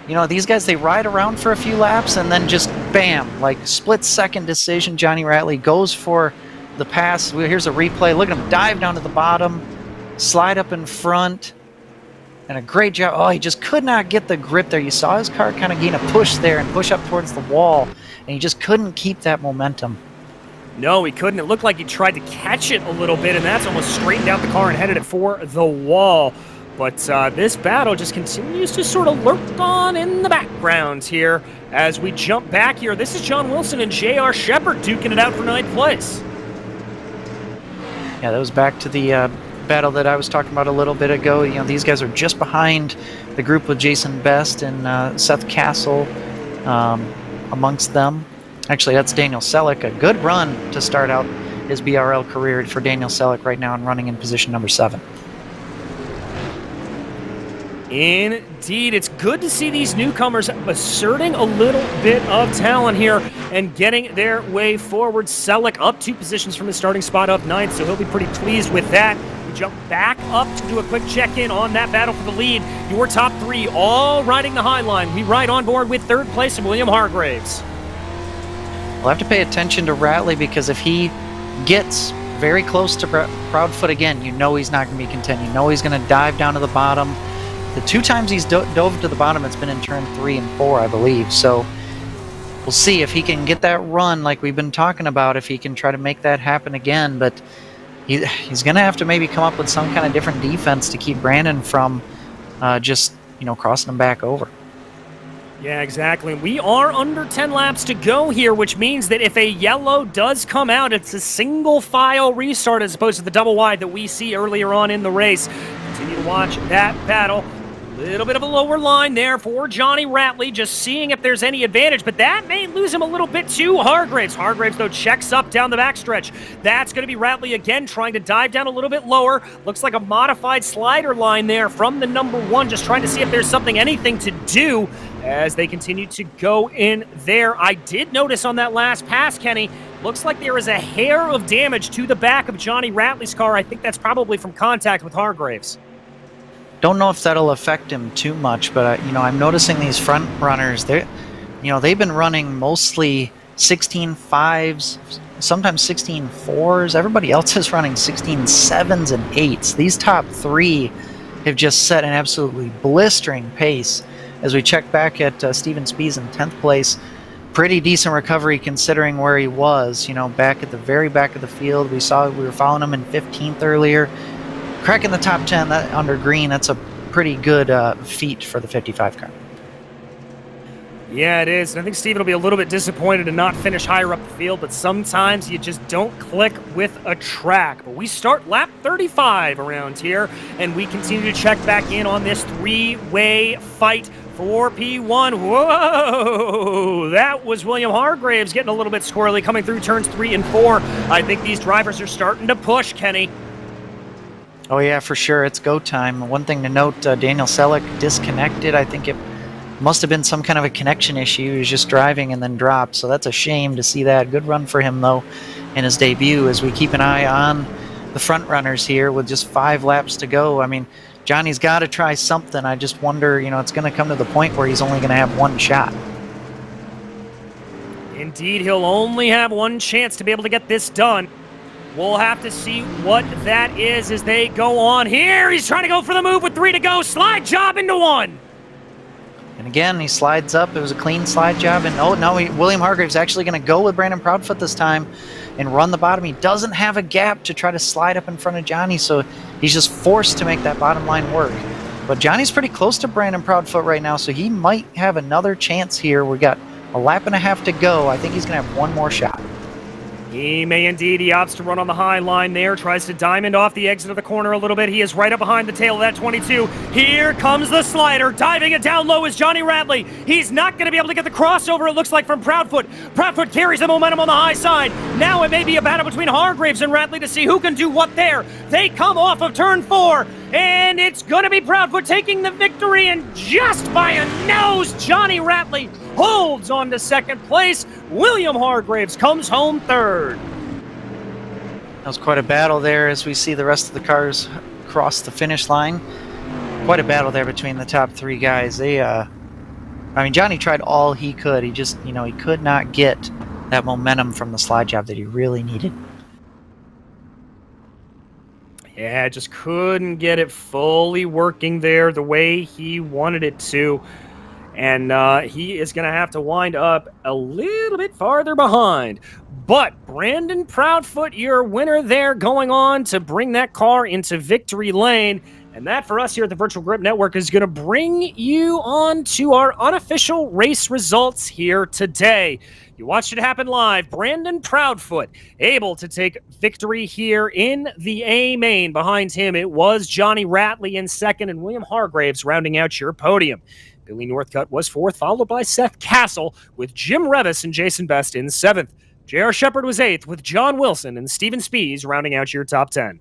You know, these guys, they ride around for a few laps and then just bam, like split-second decision. Johnny Ratley goes for the pass. Here's a replay. Look at him dive down to the bottom, slide up in front, and a great job. Oh, he just could not get the grip there. You saw his car kind of gain a push there and push up towards the wall, and he just couldn't keep that momentum. No, he couldn't. It looked like he tried to catch it a little bit, and that's almost straightened out the car and headed it for the wall. But this battle just continues to sort of lurk on in the background here as we jump back here. This is John Wilson and J.R. Shepard duking it out for 9th place. Yeah, that was back to the battle that I was talking about a little bit ago. You know, these guys are just behind the group with Jason Best and Seth Castle amongst them. Actually, that's Daniel Selleck. A good run to start out his BRL career for Daniel Selleck right now and running in position number 7. Indeed, it's good to see these newcomers asserting a little bit of talent here and getting their way forward. Selleck up 2 positions from his starting spot up 9th, so he'll be pretty pleased with that. We jump back up to do a quick check-in on that battle for the lead. Your top 3 all riding the high line. We ride on board with 3rd place and William Hargraves. We'll have to pay attention to Ratley because if he gets very close to Proudfoot again, you know he's not going to be content. You know he's going to dive down to the bottom. The 2 times he's dove to the bottom, it's been in turn 3 and 4, I believe. So we'll see if he can get that run like we've been talking about, if he can try to make that happen again. But he's going to have to maybe come up with some kind of different defense to keep Brandon from just, you know, crossing him back over. Yeah, exactly. We are under 10 laps to go here, which means that if a yellow does come out, it's a single file restart as opposed to the double wide that we see earlier on in the race. Continue to watch that battle. Little bit of a lower line there for Johnny Ratley, just seeing if there's any advantage, but that may lose him a little bit to Hargraves. Hargraves, though, checks up down the backstretch. That's going to be Ratley again, trying to dive down a little bit lower. Looks like a modified slider line there from the number 1, just trying to see if there's anything to do as they continue to go in there. I did notice on that last pass, Kenny, looks like there is a hair of damage to the back of Johnny Ratley's car. I think that's probably from contact with Hargraves. Don't know if that'll affect him too much, but you know, I'm noticing these front runners. They've been running mostly 16.5s, sometimes 16.4s. Everybody else is running 16.7s and 8s. These top 3 have just set an absolutely blistering pace. As we check back at Steven Spies in 10th place, pretty decent recovery considering where he was. You know, back at the very back of the field. We were following him in 15th earlier. Cracking the top 10 under green, that's a pretty good feat for the 55 car. Yeah, it is. And I think Steven will be a little bit disappointed to not finish higher up the field, but sometimes you just don't click with a track. But we start lap 35 around here, and we continue to check back in on this 3-way fight for P1. Whoa! That was William Hargraves getting a little bit squirrely coming through turns 3 and 4. I think these drivers are starting to push, Kenny. Oh yeah, for sure. It's go time. One thing to note, Daniel Selleck disconnected. I think it must have been some kind of a connection issue. He was just driving and then dropped, so that's a shame to see that. Good run for him, though, in his debut as we keep an eye on the front runners here with just 5 laps to go. I mean, Johnny's got to try something. I just wonder, you know, it's going to come to the point where he's only going to have 1 shot. Indeed, he'll only have 1 chance to be able to get this done. We'll have to see what that is as they go on here. He's trying to go for the move with 3 to go. Slide job into 1. And again, he slides up. It was a clean slide job. And oh, no, William Hargraves actually going to go with Brandon Proudfoot this time and run the bottom. He doesn't have a gap to try to slide up in front of Johnny, so he's just forced to make that bottom line work. But Johnny's pretty close to Brandon Proudfoot right now, so he might have another chance here. We got a lap and a half to go. I think he's going to have 1 more shot. He may indeed. He opts to run on the high line there, tries to diamond off the exit of the corner a little bit. He is right up behind the tail of that 22. Here comes the slider. Diving it down low is Johnny Ratley. He's not going to be able to get the crossover, it looks like, from Proudfoot. Proudfoot carries the momentum on the high side. Now it may be a battle between Hargraves and Ratley to see who can do what there. They come off of turn 4, and it's going to be Proudfoot taking the victory, and just by a nose, Johnny Ratley holds on to 2nd place. William Hargraves comes home 3rd. That was quite a battle there as we see the rest of the cars cross the finish line. Quite a battle there between the top 3 guys. They I mean, Johnny tried all he could. He just, he could not get that momentum from the slide job that he really needed. Yeah, just couldn't get it fully working there the way he wanted it to. And he is going to have to wind up a little bit farther behind. But Brandon Proudfoot, your winner there, going on to bring that car into victory lane. And that, for us here at the Virtual Grip Network, is going to bring you on to our unofficial race results here today. You watched it happen live. Brandon Proudfoot able to take victory here in the A main. Behind him, it was Johnny Ratley in second and William Hargraves rounding out your podium. Billy Northcutt was fourth, followed by Seth Castle, with Jim Revis and Jason Best in seventh. J.R. Shepard was eighth, with John Wilson and Steven Spees rounding out your top 10.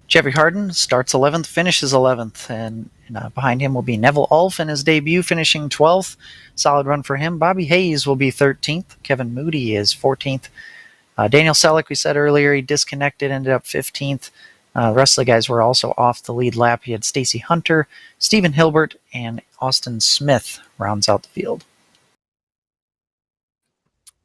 Jeffrey Harden starts 11th, finishes 11th, and behind him will be Neville Ulf in his debut, finishing 12th. Solid run for him. Bobby Hayes will be 13th. Kevin Moody is 14th. Daniel Selleck, we said earlier, he disconnected, ended up 15th. The rest of the guys were also off the lead lap. He had Stacy Hunter, Stephen Hilbert, and Austin Smith rounds out the field.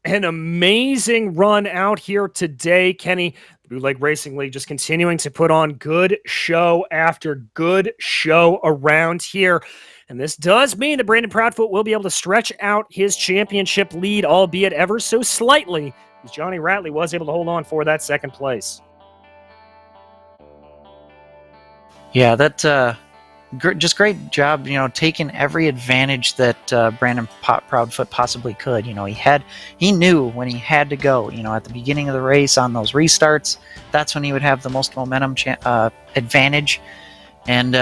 An amazing run out here today, Kenny. The Bootleg Racing League just continuing to put on good show after good show around here. And this does mean that Brandon Proudfoot will be able to stretch out his championship lead, albeit ever so slightly, as Johnny Ratley was able to hold on for that second place. Yeah, that just great job, taking every advantage that Brandon Proudfoot possibly could. He knew when he had to go. At the beginning of the race on those restarts, that's when he would have the most momentum advantage, and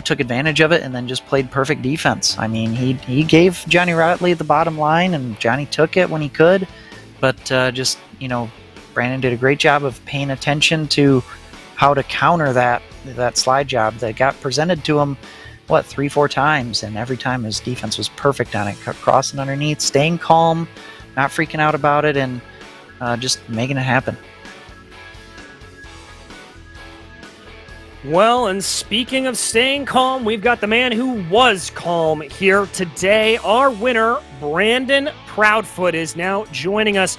took advantage of it, and then just played perfect defense. I mean, he gave Johnny Ratley the bottom line, and Johnny took it when he could, but Brandon did a great job of paying attention to how to counter that slide job that got presented to him, 3-4 times, and every time his defense was perfect on it, crossing underneath, staying calm, not freaking out about it, and just making it happen. Well, and speaking of staying calm, we've got the man who was calm here today. Our winner, Brandon Proudfoot, is now joining us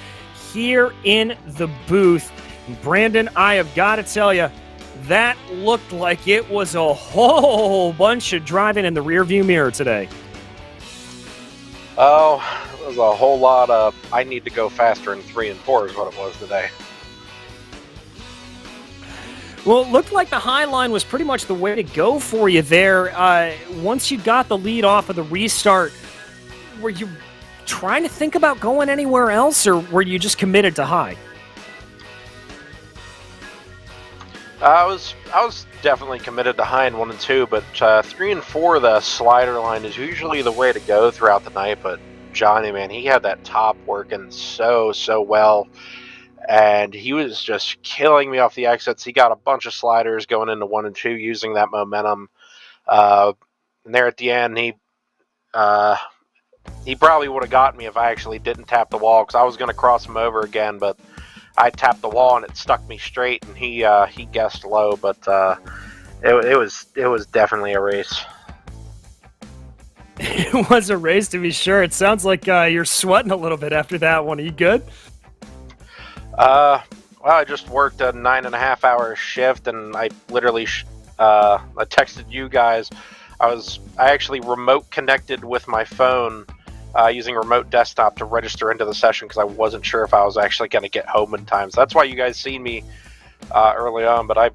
here in the booth. Brandon, I have got to tell you, that looked like it was a whole bunch of driving in the rearview mirror today. Oh, it was a whole lot of I need to go faster in 3 and 4 is what it was today. Well, it looked like the high line was pretty much the way to go for you there. Once you got the lead off of the restart, were you trying to think about going anywhere else, or were you just committed to high? I was definitely committed to high in 1 and 2, but 3 and 4, the slider line is usually the way to go throughout the night. But Johnny, man, he had that top working so well, and he was just killing me off the exits. He got a bunch of sliders going into 1 and 2 using that momentum. And there at the end, he probably would have got me if I actually didn't tap the wall, because I was going to cross him over again, but I tapped the wall and it stuck me straight, and he guessed low, but it was definitely a race. It was a race, to be sure. It sounds like you're sweating a little bit after that one. Are you good? Well, I just worked a 9.5-hour shift, and I literally I texted you guys. I actually remote connected with my phone, using remote desktop to register into the session, because I wasn't sure if I was actually going to get home in time. So that's why you guys seen me early on, but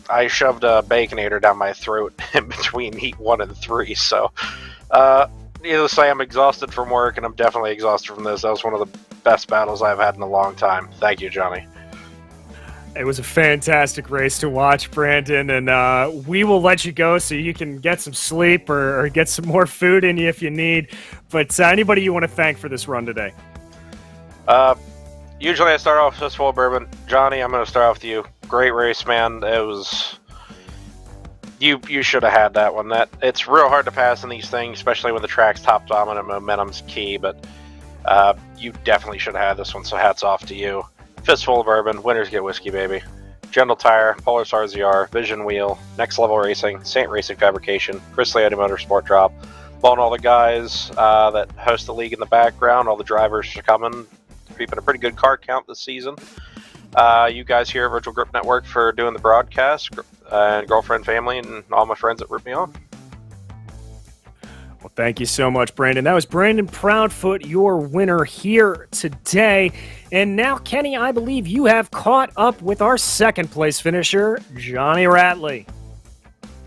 I shoved a Baconator down my throat in between heat 1 and 3. So needless to say, I'm exhausted from work, and I'm definitely exhausted from this. That was one of the best battles I've had in a long time. Thank you, Johnny. It was a fantastic race to watch, Brandon, and we will let you go so you can get some sleep or get some more food in you if you need. But anybody you want to thank for this run today? Usually I start off with Fistful of Bourbon. Johnny, I'm going to start off with you. Great race, man. It was... You should have had that one. It's real hard to pass in these things, especially when the track's top dominant, momentum's key, but you definitely should have had this one, so hats off to you. Fistful of Bourbon, winners get whiskey, baby. General Tire, Polaris RZR, Vision Wheel, Next Level Racing, Saint Racing Fabrication, Chris Leotti Motorsport Drop, football and all the guys that host the league in the background. All the drivers are coming. Keeping a pretty good car count this season. You guys here at Virtual Grip Network for doing the broadcast, and girlfriend, family, and all my friends that root me on. Well, thank you so much, Brandon. That was Brandon Proudfoot, your winner here today. And now, Kenny, I believe you have caught up with our second place finisher, Johnny Ratley.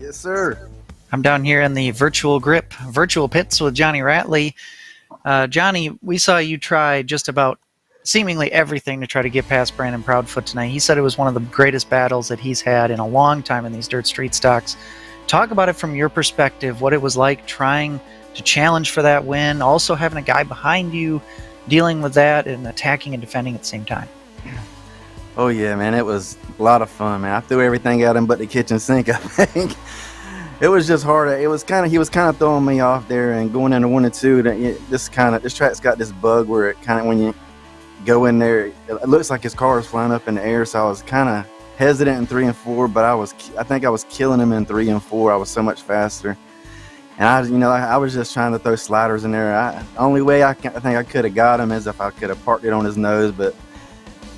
Yes, sir. I'm down here in the Virtual Grip Virtual Pits with Johnny Ratley. Johnny, we saw you try just about seemingly everything to try to get past Brandon Proudfoot tonight. He said it was one of the greatest battles that he's had in a long time in these dirt street stocks. Talk about it from your perspective, what it was like trying to challenge for that win, also having a guy behind you dealing with that and attacking and defending at the same time. Oh, yeah, man. It was a lot of fun, man. I threw everything at him but the kitchen sink, I think. It was just hard. He was kind of throwing me off there and going into 1 and 2. This track's got this bug where it kind of, when you go in there, it looks like his car is flying up in the air. So I was kind of hesitant in 3 and 4, but I think I was killing him in 3 and 4. I was so much faster, and I was just trying to throw sliders in there. The only way I think I could have got him is if I could have parked it on his nose, but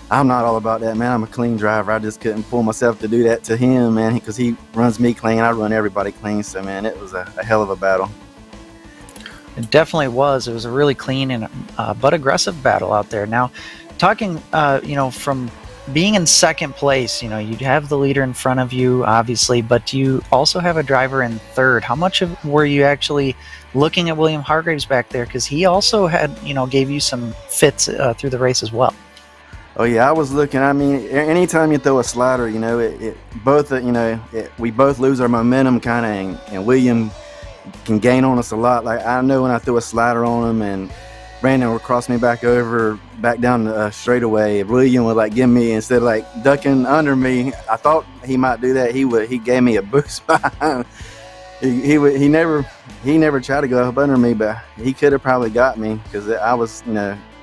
I'm not all about that, man. I'm a clean driver. I just couldn't pull myself to do that to him, man, because he runs me clean. I run everybody clean. So, man, it was a hell of a battle. It definitely was. It was a really clean and but aggressive battle out there. Now, talking, from being in second place, you'd have the leader in front of you, obviously, but you also have a driver in third. How much were you actually looking at William Hargraves back there? Because he also had, gave you some fits through the race as well. Oh yeah, I was looking. I mean, anytime you throw a slider, we both lose our momentum kind of, and William can gain on us a lot. Like, I know when I threw a slider on him and Brandon would cross me back down the straightaway, William would give me, instead of ducking under me, I thought he might do that. He gave me a boost behind. He never tried to go up under me, but he could have probably got me, because I was,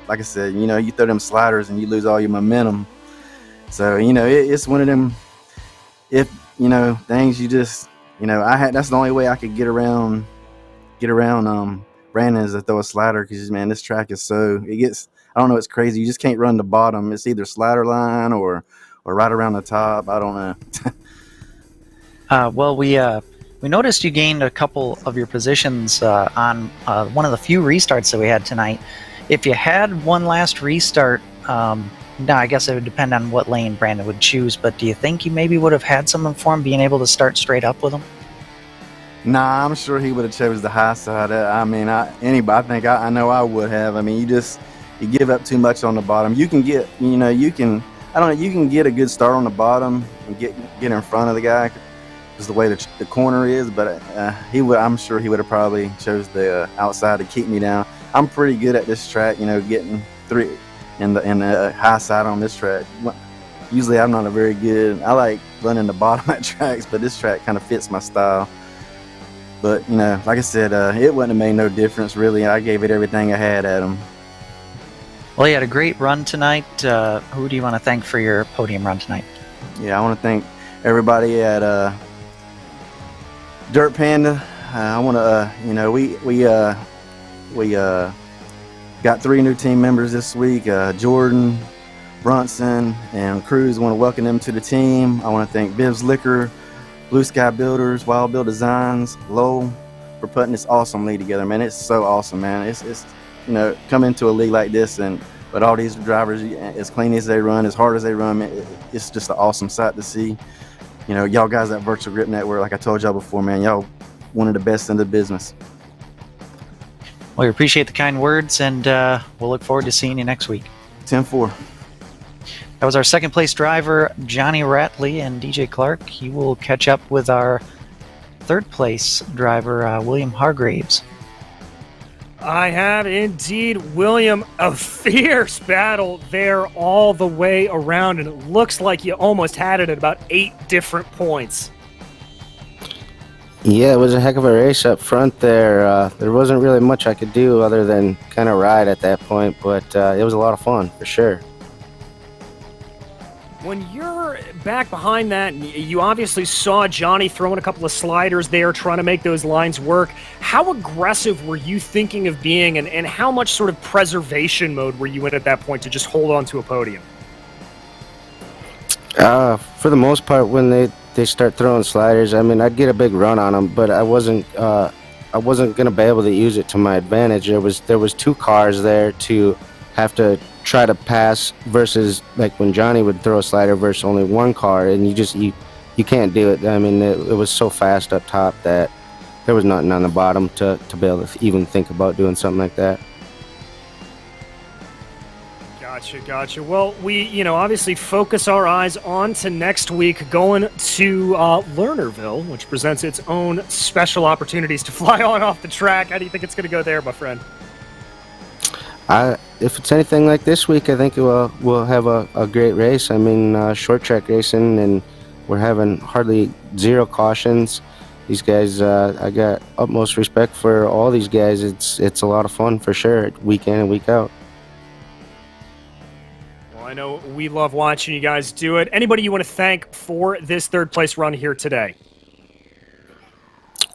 like I said, you throw them sliders and you lose all your momentum. So, it's one of them, things you just, that's the only way I could get around Brandon, is to throw a slider, because, man, this track is I don't know, it's crazy. You just can't run the bottom. It's either slider line or right around the top. I don't know. Well, we noticed you gained a couple of your positions on one of the few restarts that we had tonight. If you had one last restart, now I guess it would depend on what lane Brandon would choose, but do you think you maybe would have had something for him being able to start straight up with him? Nah, I'm sure he would have chose the high side. I know I would have. I mean, you give up too much on the bottom. You can get, you can get a good start on the bottom and get in front of the guy, because the way the corner is, but I'm sure he would have probably chose the outside to keep me down. I'm pretty good at this track, getting three in the high side on this track. Usually I'm not I like running the bottom at tracks, but this track kind of fits my style. But, like I said, it wouldn't have made no difference, really. I gave it everything I had at him. Well, you had a great run tonight. Who do you want to thank for your podium run tonight? Yeah, I want to thank everybody at Dirt Panda. I want to, we got 3 new team members this week, Jordan, Brunson, and Cruz. I want to welcome them to the team. I want to thank Biv's Liquor, Blue Sky Builders, Wild Bill Designs, Lowell, for putting this awesome league together, man. It's so awesome, man. It's come into a league like this, and with all these drivers, as clean as they run, as hard as they run, man, it's just an awesome sight to see. Y'all guys at Virtual Grip Network, like I told y'all before, man, y'all one of the best in the business. Well, we appreciate the kind words, and we'll look forward to seeing you next week. 10-4. That was our second place driver, Johnny Ratley, and DJ Clark. He will catch up with our third place driver, William Hargraves. I have indeed, William. A fierce battle there all the way around, and it looks like you almost had it at about 8 different points. Yeah, it was a heck of a race up front there. There wasn't really much I could do other than kind of ride at that point, but it was a lot of fun, for sure. When you're back behind that, and you obviously saw Johnny throwing a couple of sliders there, trying to make those lines work, how aggressive were you thinking of being, and how much sort of preservation mode were you in at that point to just hold on to a podium? For the most part, when they start throwing sliders, I mean, I'd get a big run on them, but I wasn't going to be able to use it to my advantage. There was two cars there to have to try to pass versus like when Johnny would throw a slider versus only one car, and you can't do it. I mean, it was so fast up top that there was nothing on the bottom to be able to even think about doing something like that. Gotcha. Well, we, obviously focus our eyes on to next week, going to Lernerville, which presents its own special opportunities to fly on off the track. How do you think it's going to go there, my friend? If it's anything like this week, I think we'll have a great race. I mean, short track racing, and we're having hardly zero cautions. These guys, I got utmost respect for all these guys. It's a lot of fun for sure, week in and week out. Well, I know we love watching you guys do it. Anybody you want to thank for this third place run here today?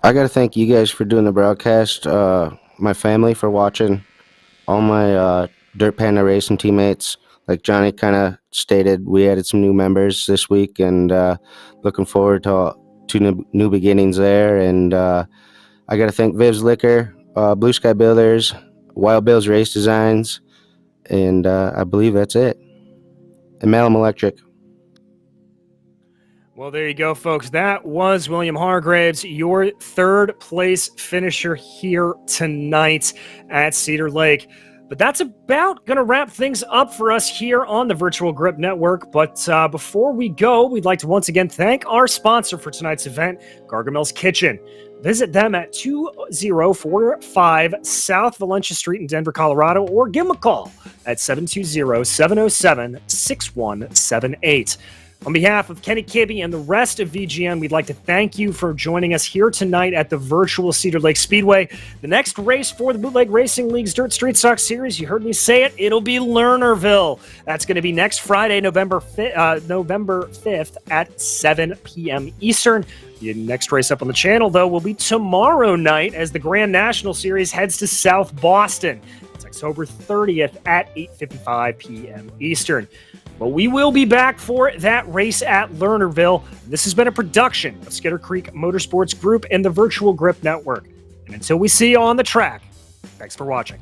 I got to thank you guys for doing the broadcast, my family for watching, all my Dirt Panda Racing teammates. Like Johnny kind of stated, we added some new members this week, and looking forward to new beginnings there. And I got to thank Viv's Liquor, Blue Sky Builders, Wild Bill's Race Designs, and I believe that's it. And Malum Electric. Well, there you go, folks. That was William Hargraves, your third place finisher here tonight at Cedar Lake. But that's about going to wrap things up for us here on the Virtual Grip Network. But before we go, we'd like to once again thank our sponsor for tonight's event, Gargamel's Kitchen. Visit them at 2045 South Valencia Street in Denver, Colorado, or give them a call at 720-707-6178. On behalf of Kenny Kibbe and the rest of VGN, we'd like to thank you for joining us here tonight at the virtual Cedar Lake Speedway. The next race for the Bootleg Racing League's Dirt Street Stock Series, you heard me say it, it'll be Lernerville. That's going to be next Friday, November 5th at 7 p.m. Eastern. The next race up on the channel, though, will be tomorrow night as the Grand National Series heads to South Boston. It's October 30th at 8:55 p.m. Eastern. But we will be back for that race at Lernerville. This has been a production of Skidder Creek Motorsports Group and the Virtual Grip Network. And until we see you on the track, thanks for watching.